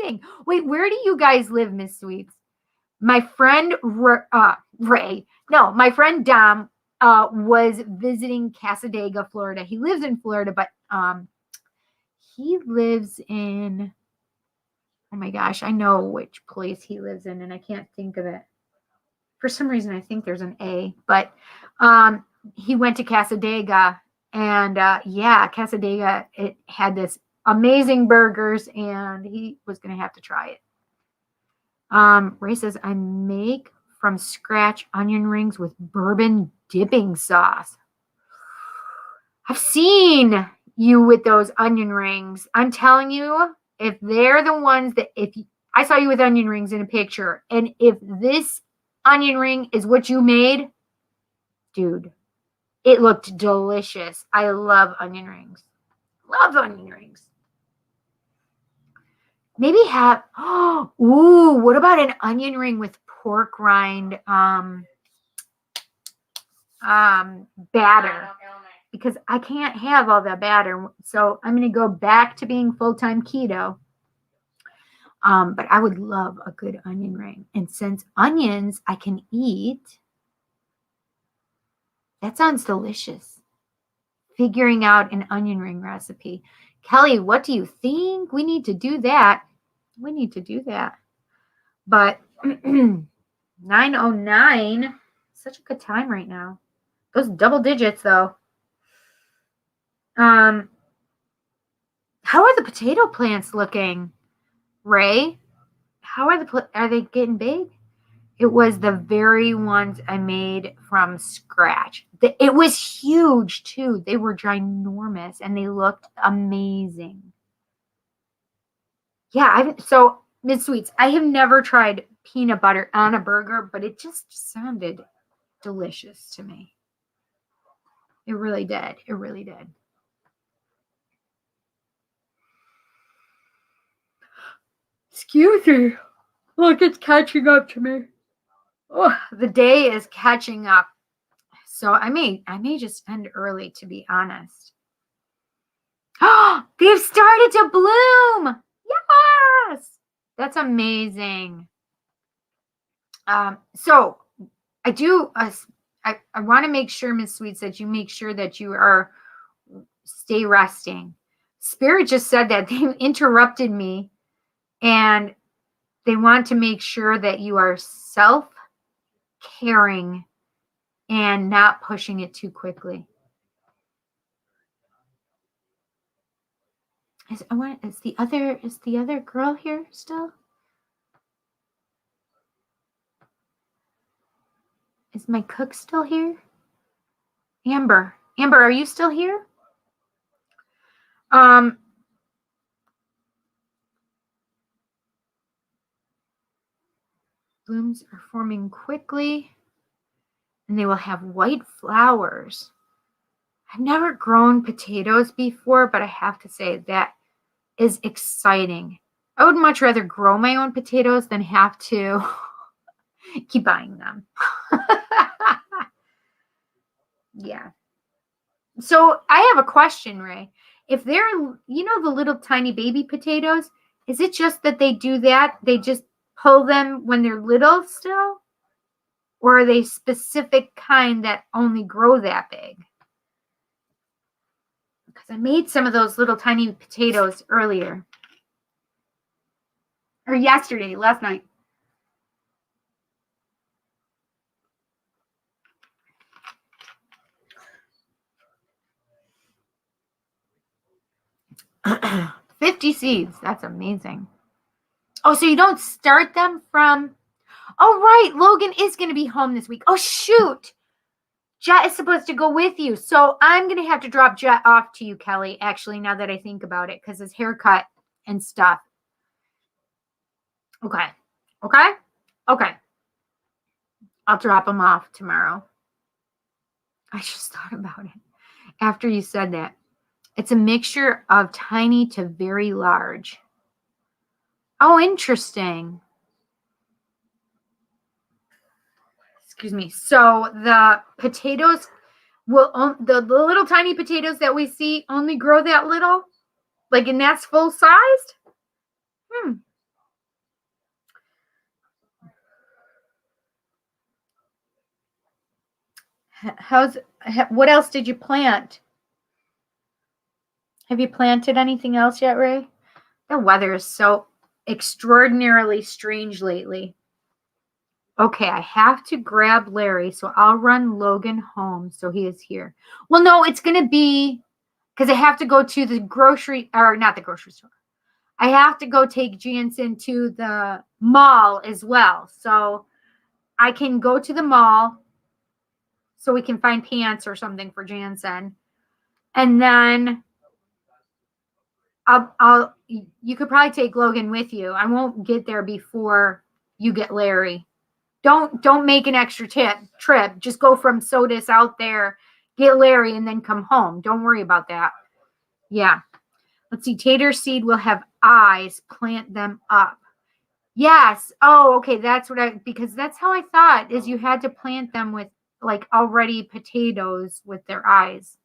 amazing. Wait, where do you guys live, Miss Sweets? My friend my friend Dom was visiting Casadega, Florida. He lives in Florida, but he lives in, oh my gosh, I know which place he lives in, and I can't think of it. For some reason, I think there's an A, but he went to Casadega, and Casadega, it had this amazing burgers, and he was going to have to try it. Ray says, I make from scratch onion rings with bourbon dipping sauce. I've seen you with those onion rings. I'm telling you, if they're the ones that, I saw you with onion rings in a picture, and if this onion ring is what you made, dude, it looked delicious. I love onion rings. Love onion rings. maybe have, ooh, what about an onion ring with pork rind batter? Because I can't have all that batter. So I'm going to go back to being full-time keto. But I would love a good onion ring. And since onions I can eat, that sounds delicious. Figuring out an onion ring recipe. Kelly, what do you think? We need to do that. We need to do that. But 9:09, such a good time right now. Those double digits, though. How are the potato plants looking, Ray? How are they getting big? It was the very ones I made from scratch. It was huge too. They were ginormous and they looked amazing. Yeah, so Ms. Sweets, I have never tried peanut butter on a burger, but it just sounded delicious to me. It really did. It really did. Excuse me. Look, it's catching up to me. Oh, the day is catching up. So I may just end early, to be honest. Oh, they've started to bloom. Yes. That's amazing. So I do, I want to make sure, Miss Sweets, that you make sure that you stay resting. Spirit just said that they interrupted me and they want to make sure that you are self-caring and not pushing it too quickly. Is the other girl here still? Is my cook still here? Amber, are you still here? Blooms are forming quickly, and they will have white flowers. I've never grown potatoes before, but I have to say that is exciting. I would much rather grow my own potatoes than have to keep buying them. Yeah. So I have a question, Ray. If they're, the little tiny baby potatoes, is it just that they do that? They just pull them when they're little still? Or are they specific kind that only grow that big? Because I made some of those little tiny potatoes earlier. Or last night. $50 seeds. That's amazing. Oh, so you don't start them from... Oh, right. Logan is going to be home this week. Oh, shoot. Jet is supposed to go with you. So I'm going to have to drop Jet off to you, Kelly, actually, now that I think about it, because his haircut and stuff. Okay. I'll drop him off tomorrow. I just thought about it after you said that. It's a mixture of tiny to very large. Oh, interesting. Excuse me. So the potatoes the little tiny potatoes that we see only grow that little? Like, and that's full sized? What else did you plant? Have you planted anything else yet, Ray? The weather is so extraordinarily strange lately. Okay, I have to grab Larry, so I'll run Logan home so he is here. Well, no, it's going to be because I have to go to the not the grocery store. I have to go take Jansen to the mall as well. So I can go to the mall so we can find pants or something for Jansen. And then you could probably take Logan with you. I won't get there before you get Larry. Don't make an extra trip. Just go from Sodus out there, get Larry, and then come home. Don't worry about that. Yeah. Let's see. Tater seed will have eyes, plant them up. Yes. Oh, okay. That's what because that's how I thought, is you had to plant them with like already potatoes with their eyes.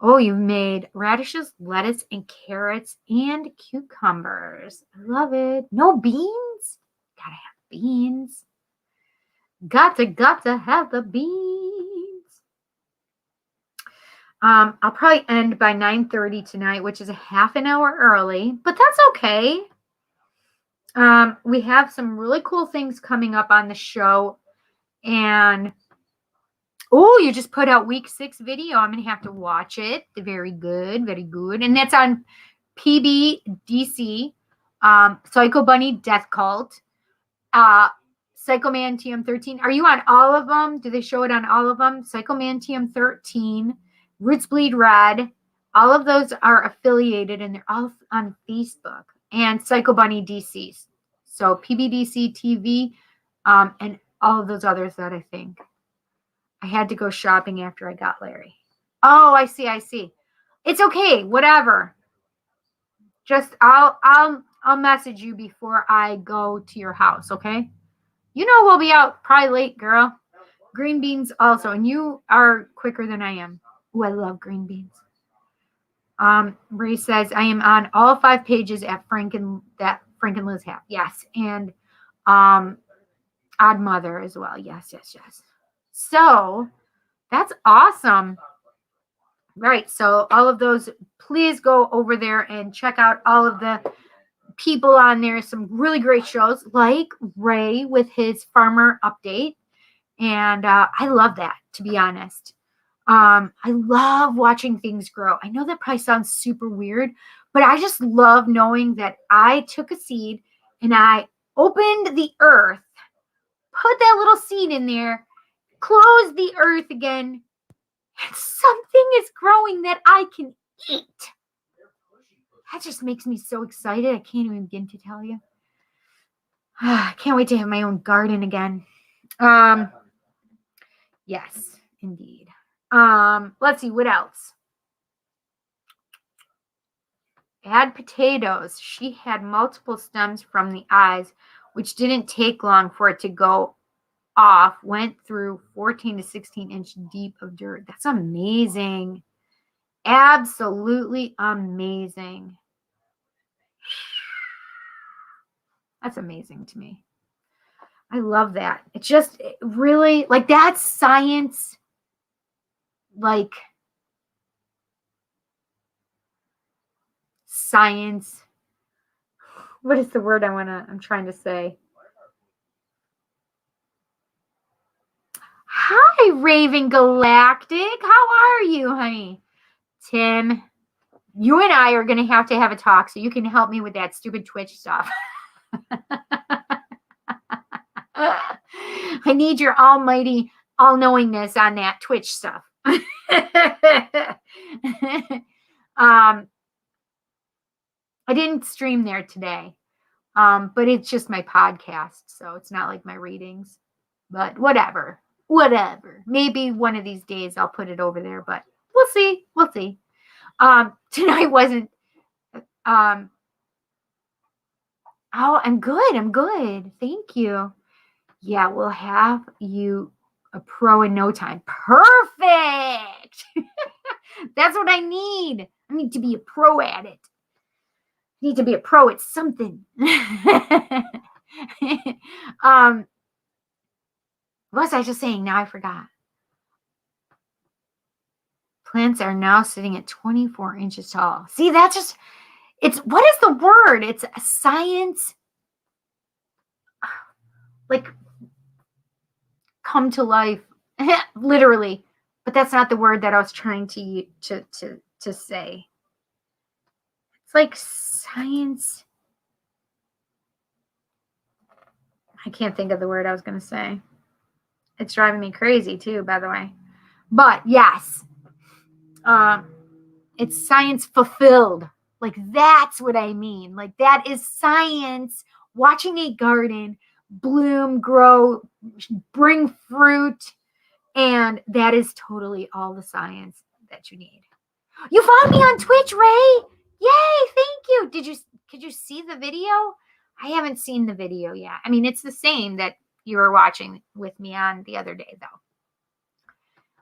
Oh, you've made radishes, lettuce, and carrots, and cucumbers. I love it. No beans? Gotta have beans. Got to have the beans. I'll probably end by 9:30 tonight, which is a half an hour early, but that's okay. We have some really cool things coming up on the show. And oh, you just put out week 6 video. I'm going to have to watch it. Very good. Very good. And that's on PBDC, Psycho Bunny Death Cult, Psycho Man TM13. Are you on all of them? Do they show it on all of them? Psycho Man TM13, Roots Bleed Red. All of those are affiliated and they're all on Facebook. And Psycho Bunny DCs. So PBDC TV, and all of those others that I think. I had to go shopping after I got Larry. Oh, I see. It's okay. Whatever. Just I'll message you before I go to your house, okay? You know we'll be out probably late, girl. Green beans also, and you are quicker than I am. Oh, I love green beans. Ray says I am on all 5 pages at Frank and Liz have. Yes, and Odd Mother as well. Yes. So that's awesome. Right. So all of those, please go over there and check out all of the people on there. Some really great shows like Ray with his farmer update. And I love that, to be honest. I love watching things grow. I know that probably sounds super weird, but I just love knowing that I took a seed and I opened the earth, put that little seed in there, closed the earth again, and something is growing that I can eat. That just makes me so excited. I can't even begin to tell you. I can't wait to have my own garden again. Yes, indeed. Let's see, what else? Add potatoes. She had multiple stems from the eyes, which didn't take long for it to go off. Went through 14 to 16 inch deep of dirt. That's amazing. Absolutely amazing. That's amazing to me. I love that. It's just really like that's science. Like science. What is the word I'm trying to say? Hi, Raven Galactic. How are you, honey? Tim, you and I are going to have a talk so you can help me with that stupid Twitch stuff. I need your almighty all-knowingness on that Twitch stuff. I didn't stream there today, but it's just my podcast, so it's not like my readings. But whatever. Maybe one of these days I'll put it over there, but we'll see. Tonight wasn't. Oh, I'm good. Thank you. Yeah, we'll have you a pro in no time. Perfect. That's what I need. I need to be a pro at it. I need to be a pro at something. What was I just saying? Now I forgot. Plants are now sitting at 24 inches tall. See, that's just, what is the word? It's a science, like, come to life, literally. But that's not the word that I was trying to say. It's like science. I can't think of the word I was going to say. It's driving me crazy too, by the way. But yes, it's science fulfilled. Like that's what I mean. Like that is science. Watching a garden bloom, grow, bring fruit. And that is totally all the science that you need. You found me on Twitch, Ray. Yay, thank you. Could you see the video? I haven't seen the video yet. I mean, it's the same that you were watching with me on the other day, though.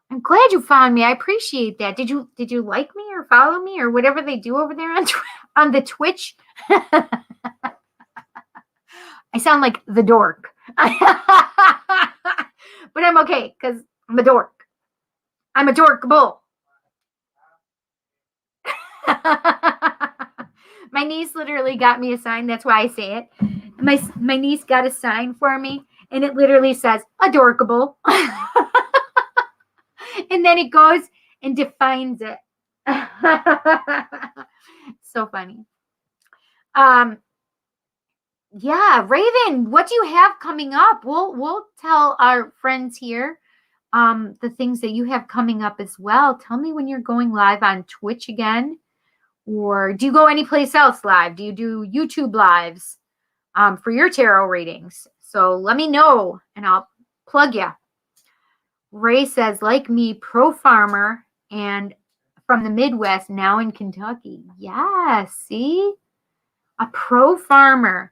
I'm glad you found me. I appreciate that. Did you like me or follow me or whatever they do over there on the Twitch? I sound like the dork. But I'm okay because I'm a dork. I'm a dork bull. My niece literally got me a sign. That's why I say it. My niece got a sign for me, and it literally says adorkable. And then it goes and defines it. So funny. Yeah, Raven, what do you have coming up? We'll tell our friends here the things that you have coming up as well. Tell me when you're going live on Twitch again. Or do you go anyplace else live? Do you do YouTube lives for your tarot readings? So let me know and I'll plug you. Ray says, like me, pro farmer and from the Midwest, now in Kentucky. Yeah, see? A pro farmer.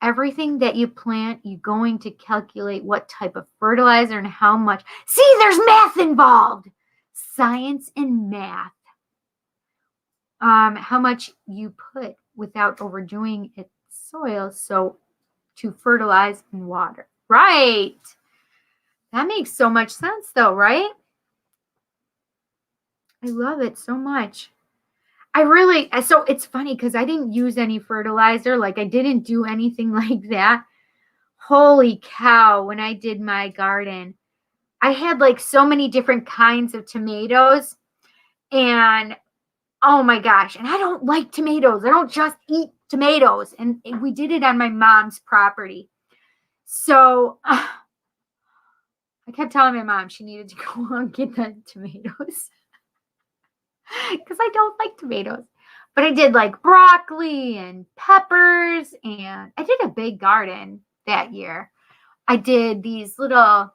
Everything that you plant, you're going to calculate what type of fertilizer and how much. See, there's math involved. Science and math. How much you put without overdoing its soil, so to fertilize and water. Right. That makes so much sense though, right? I love it so much. So it's funny because I didn't use any fertilizer. Like I didn't do anything like that. Holy cow, when I did my garden, I had like so many different kinds of tomatoes and oh my gosh. And I don't like tomatoes. I don't just eat tomatoes. And we did it on my mom's property. So I kept telling my mom she needed to go and get the tomatoes. Because I don't like tomatoes. But I did like broccoli and peppers. And I did a big garden that year. I did these little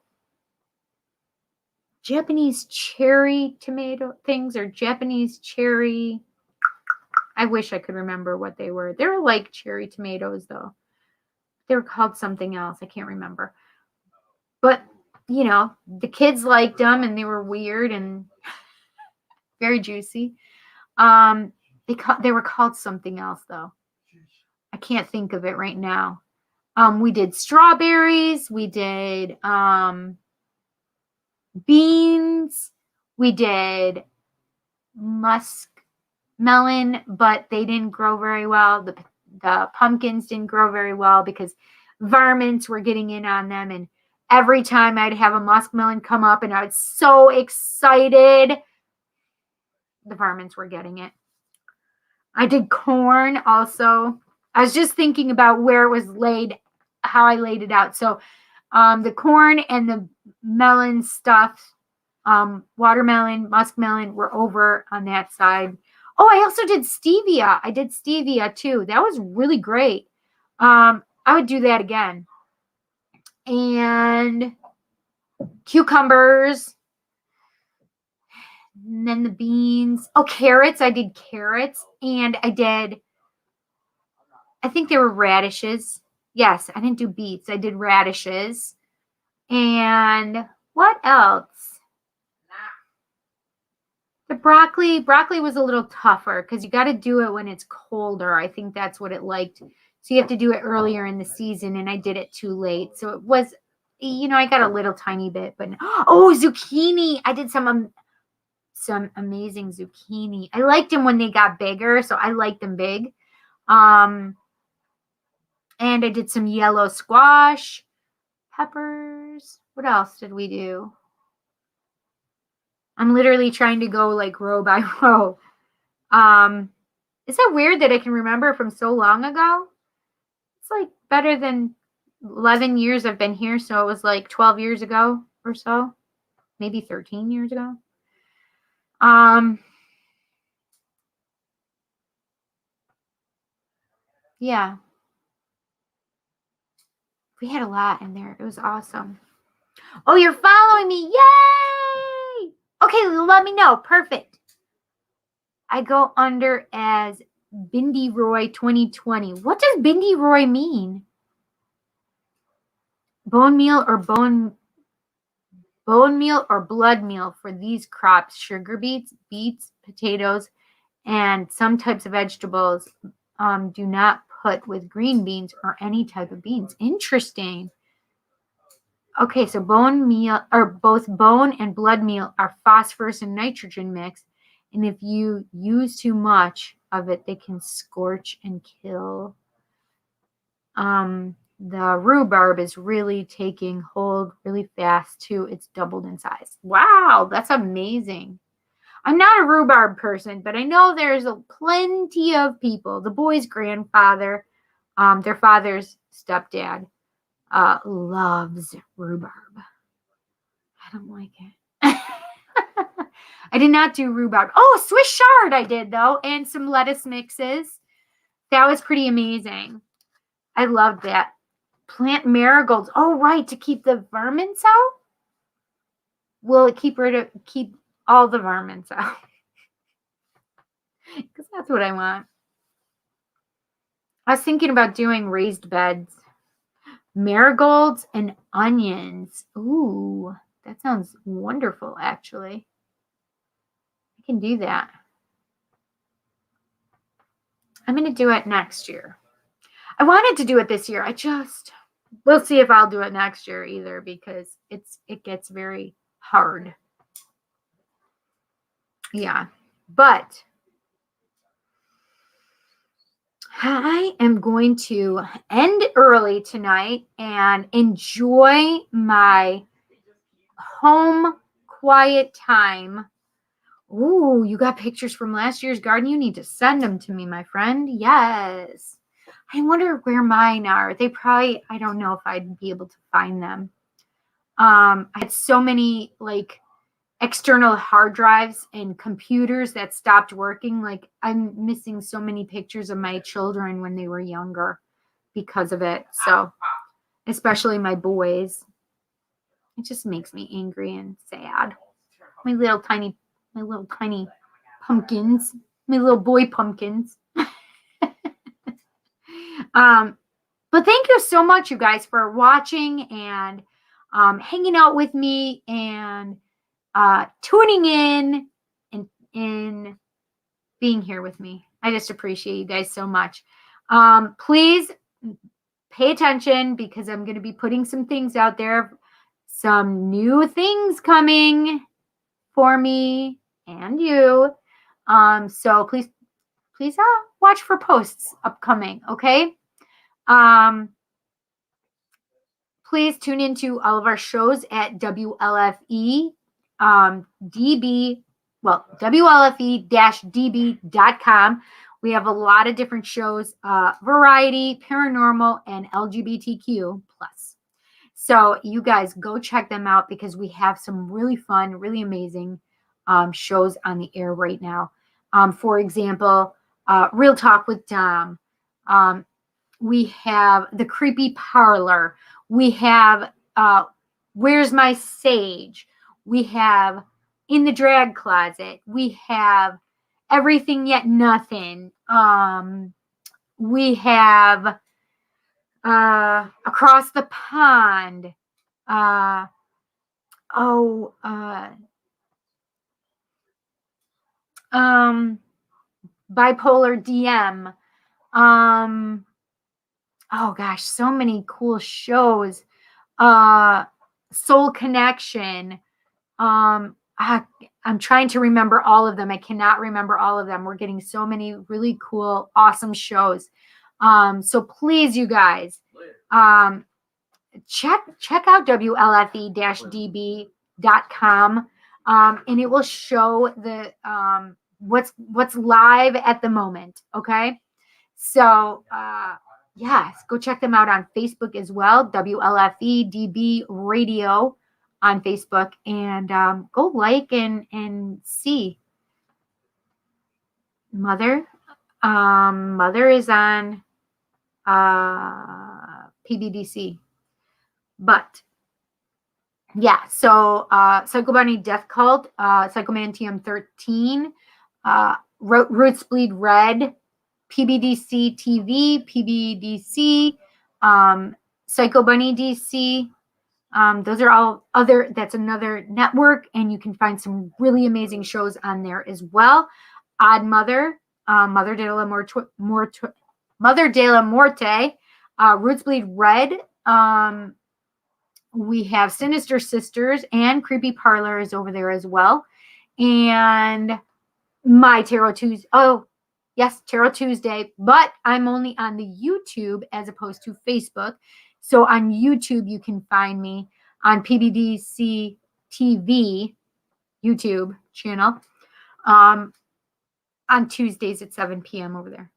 Japanese cherry tomato things or Japanese cherry. I wish I could remember what they were. They were like cherry tomatoes though. They were called something else. I can't remember. But, you know, the kids liked them and they were weird and very juicy. They were called something else though. I can't think of it right now. We did strawberries. We did beans. We did muskmelon, but they didn't grow very well. The pumpkins didn't grow very well because varmints were getting in on them. And every time I'd have a muskmelon come up and I was so excited, the varmints were getting it. I did corn also. I was just thinking about where it was laid, how I laid it out. So the corn and the melon stuff, watermelon, muskmelon were over on that side. Oh, I also did stevia. I did stevia too. That was really great. I would do that again. And cucumbers. And then the beans. Oh, carrots. I did carrots. And I think they were radishes. Yes, I didn't do beets. I did radishes. And what else? The broccoli was a little tougher because you got to do it when it's colder. I think that's what it liked. So you have to do it earlier in the season, and I did it too late. So it was, you know, I got a little tiny bit, but oh, zucchini. I did some amazing zucchini. I liked them when they got bigger, so I liked them big. And I did some yellow squash, peppers. What else did we do? I'm literally trying to go like row by row. Is that weird that I can remember from so long ago? It's like better than 11 years I've been here. So it was like 12 years ago or so. Maybe 13 years ago. Yeah. We had a lot in there. It was awesome. Oh, you're following me. Yay! Okay, let me know. Perfect. I go under as Bindi Roy 2020. What does Bindi Roy mean? Bone meal or blood meal for these crops: sugar beets, potatoes, and some types of vegetables. Do not put with green beans or any type of beans. Interesting. Okay, so bone meal, or both bone and blood meal, are phosphorus and nitrogen mix, and if you use too much of it, they can scorch and kill. The rhubarb is really taking hold really fast too. It's doubled in size. Wow, that's amazing. I'm not a rhubarb person, but I know there's plenty of people. The boy's grandfather, their father's stepdad, loves rhubarb. I don't like it. I did not do rhubarb. Oh, Swiss chard I did, though, and some lettuce mixes. That was pretty amazing. I loved that. Plant marigolds. Oh, right, to keep the vermins out? Will it keep all the vermins out? Because that's what I want. I was thinking about doing raised beds. Marigolds and onions. Ooh, that sounds wonderful, actually. I can do that. I'm going to do it next year. I wanted to do it this year. We'll see if I'll do it next year either, because it gets very hard. Yeah, but I am going to end early tonight and enjoy my home quiet time. Ooh, you got pictures from last year's garden? You need to send them to me, my friend. Yes. I wonder where mine are. I don't know if I'd be able to find them. I had so many external hard drives and computers that stopped working. Like, I'm missing so many pictures of my children when they were younger because of it. So, especially my boys. It just makes me angry and sad. My little tiny pumpkins, my little boy pumpkins. But thank you so much, you guys, for watching and hanging out with me and tuning in and being here with me. I just appreciate you guys so much. Please pay attention, because I'm going to be putting some things out there, some new things coming for me and you. So please watch for posts upcoming, okay? Please tune into all of our shows at WLFE WLFE-DB.com. We have a lot of different shows, variety, paranormal, and LGBTQ+. So you guys go check them out, because we have some really fun, really amazing shows on the air right now. For example, Real Talk with Dom. We have The Creepy Parlor. We have Where's My Sage? We have In the Drag Closet. We have Everything Yet Nothing. We have Across the Pond. Bipolar DM. Oh gosh, so many cool shows. Soul Connection. I'm trying to remember all of them. I cannot remember all of them. We're getting so many really cool, awesome shows. So please, you guys, check out WLFE-DB.com, and it will show the what's live at the moment. Okay, so yes, go check them out on Facebook as well. WLFE-DB Radio on Facebook, and go like and see. Mother is on PBDC. But yeah, so Psycho Bunny Death Cult, Psychomantium 13, Roots Bleed Red, PBDC TV, PBDC, Psycho Bunny DC. Those are all that's another network, and you can find some really amazing shows on there as well. Odd Mother, Mother de la Morte, Roots Bleed Red. We have Sinister Sisters, and Creepy Parlor is over there as well. And my Tarot Tuesday. Oh, yes, Tarot Tuesday. But I'm only on the YouTube as opposed to Facebook. So on YouTube, you can find me on PBDC TV YouTube channel on Tuesdays at 7 p.m. over there.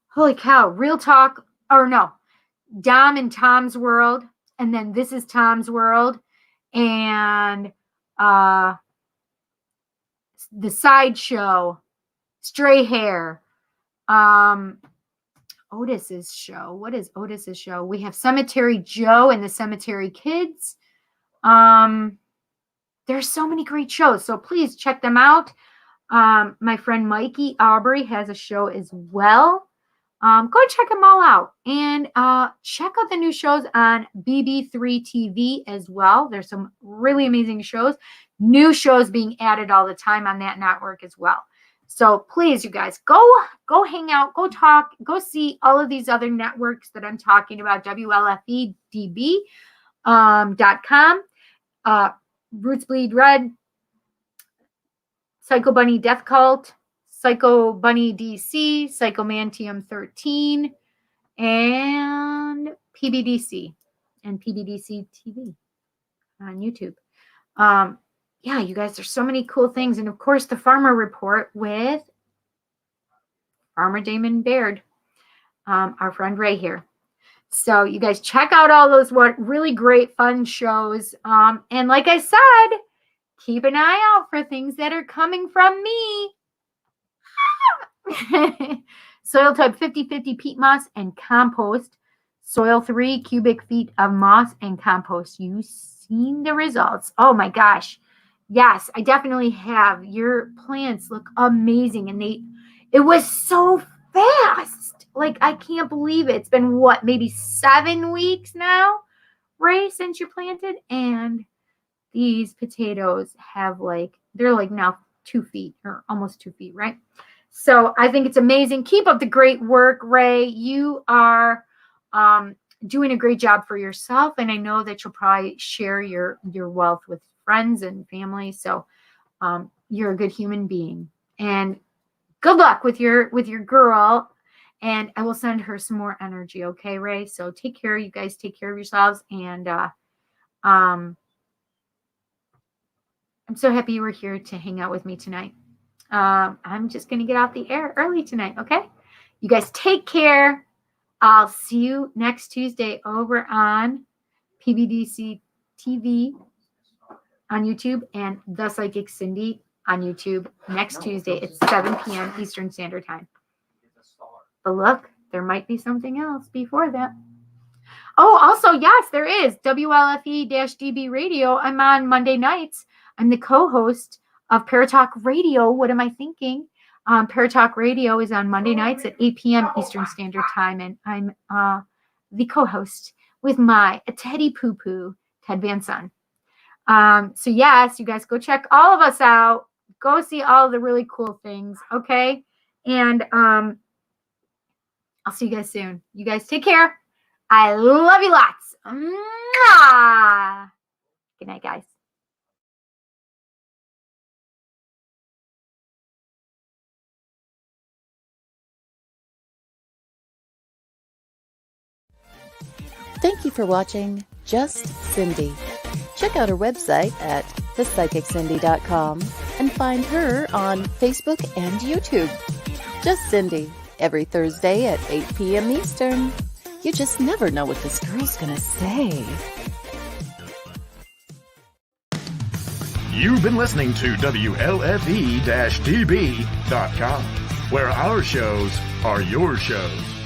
Holy cow. Real Talk. Or no. Dom and Tom's World. And then This is Tom's World. And The Sideshow. Stray Hair. Otis's show. What is Otis's show? We have Cemetery Joe and the Cemetery Kids. There's so many great shows, so please check them out. My friend Mikey Aubrey has a show as well. Go check them all out. And check out the new shows on BB3 TV as well. There's some really amazing shows. New shows being added all the time on that network as well. So please, you guys, go hang out, go talk, go see all of these other networks that I'm talking about, WLFEDB.com, Roots Bleed Red, Psycho Bunny Death Cult, Psycho Bunny DC, Psychomantium 13, and PBDC, and PBDC TV on YouTube. Yeah, you guys, there's so many cool things. And of course, the Farmer Report with Farmer Damon Baird, our friend Ray here. So you guys check out all those really great fun shows. And like I said, keep an eye out for things that are coming from me. Soil type 50/50 peat moss and compost. Soil 3 cubic feet of moss and compost. You've seen the results. Oh my gosh. Yes, I definitely have. Your plants look amazing. And it was so fast. Like, I can't believe it. It's been what, maybe 7 weeks now, Ray, since you planted? And these potatoes have they're now 2 feet or almost 2 feet, right? So I think it's amazing. Keep up the great work, Ray. You are doing a great job for yourself. And I know that you'll probably share your wealth with friends and family. So you're a good human being. And good luck with your girl. And I will send her some more energy. Okay, Ray? So take care. You guys take care of yourselves. And I'm so happy you were here to hang out with me tonight. I'm just going to get off the air early tonight. Okay? You guys take care. I'll see you next Tuesday over on PBDC TV on YouTube and The Psychic Cindy on YouTube next Tuesday at 7 p.m. Eastern Standard Time. But look, there might be something else before that. Oh, also, yes, there is WLFE-DB Radio. I'm on Monday nights. I'm the co-host of Paratalk Radio. What am I thinking? Paratalk Radio is on Monday nights at 8 p.m. Eastern Standard Time, and I'm the co-host with my Teddy Poo-Poo, Ted Van Son. So yes, you guys go check all of us out. Go see all the really cool things, okay? And I'll see you guys soon. You guys take care. I love you lots. Mwah! Good night, guys. Thank you for watching Just Cindy. Check out her website at thepsychiccindy.com and find her on Facebook and YouTube. Just Cindy, every Thursday at 8 p.m. Eastern. You just never know what this girl's gonna say. You've been listening to WLFE-DB.com, where our shows are your shows.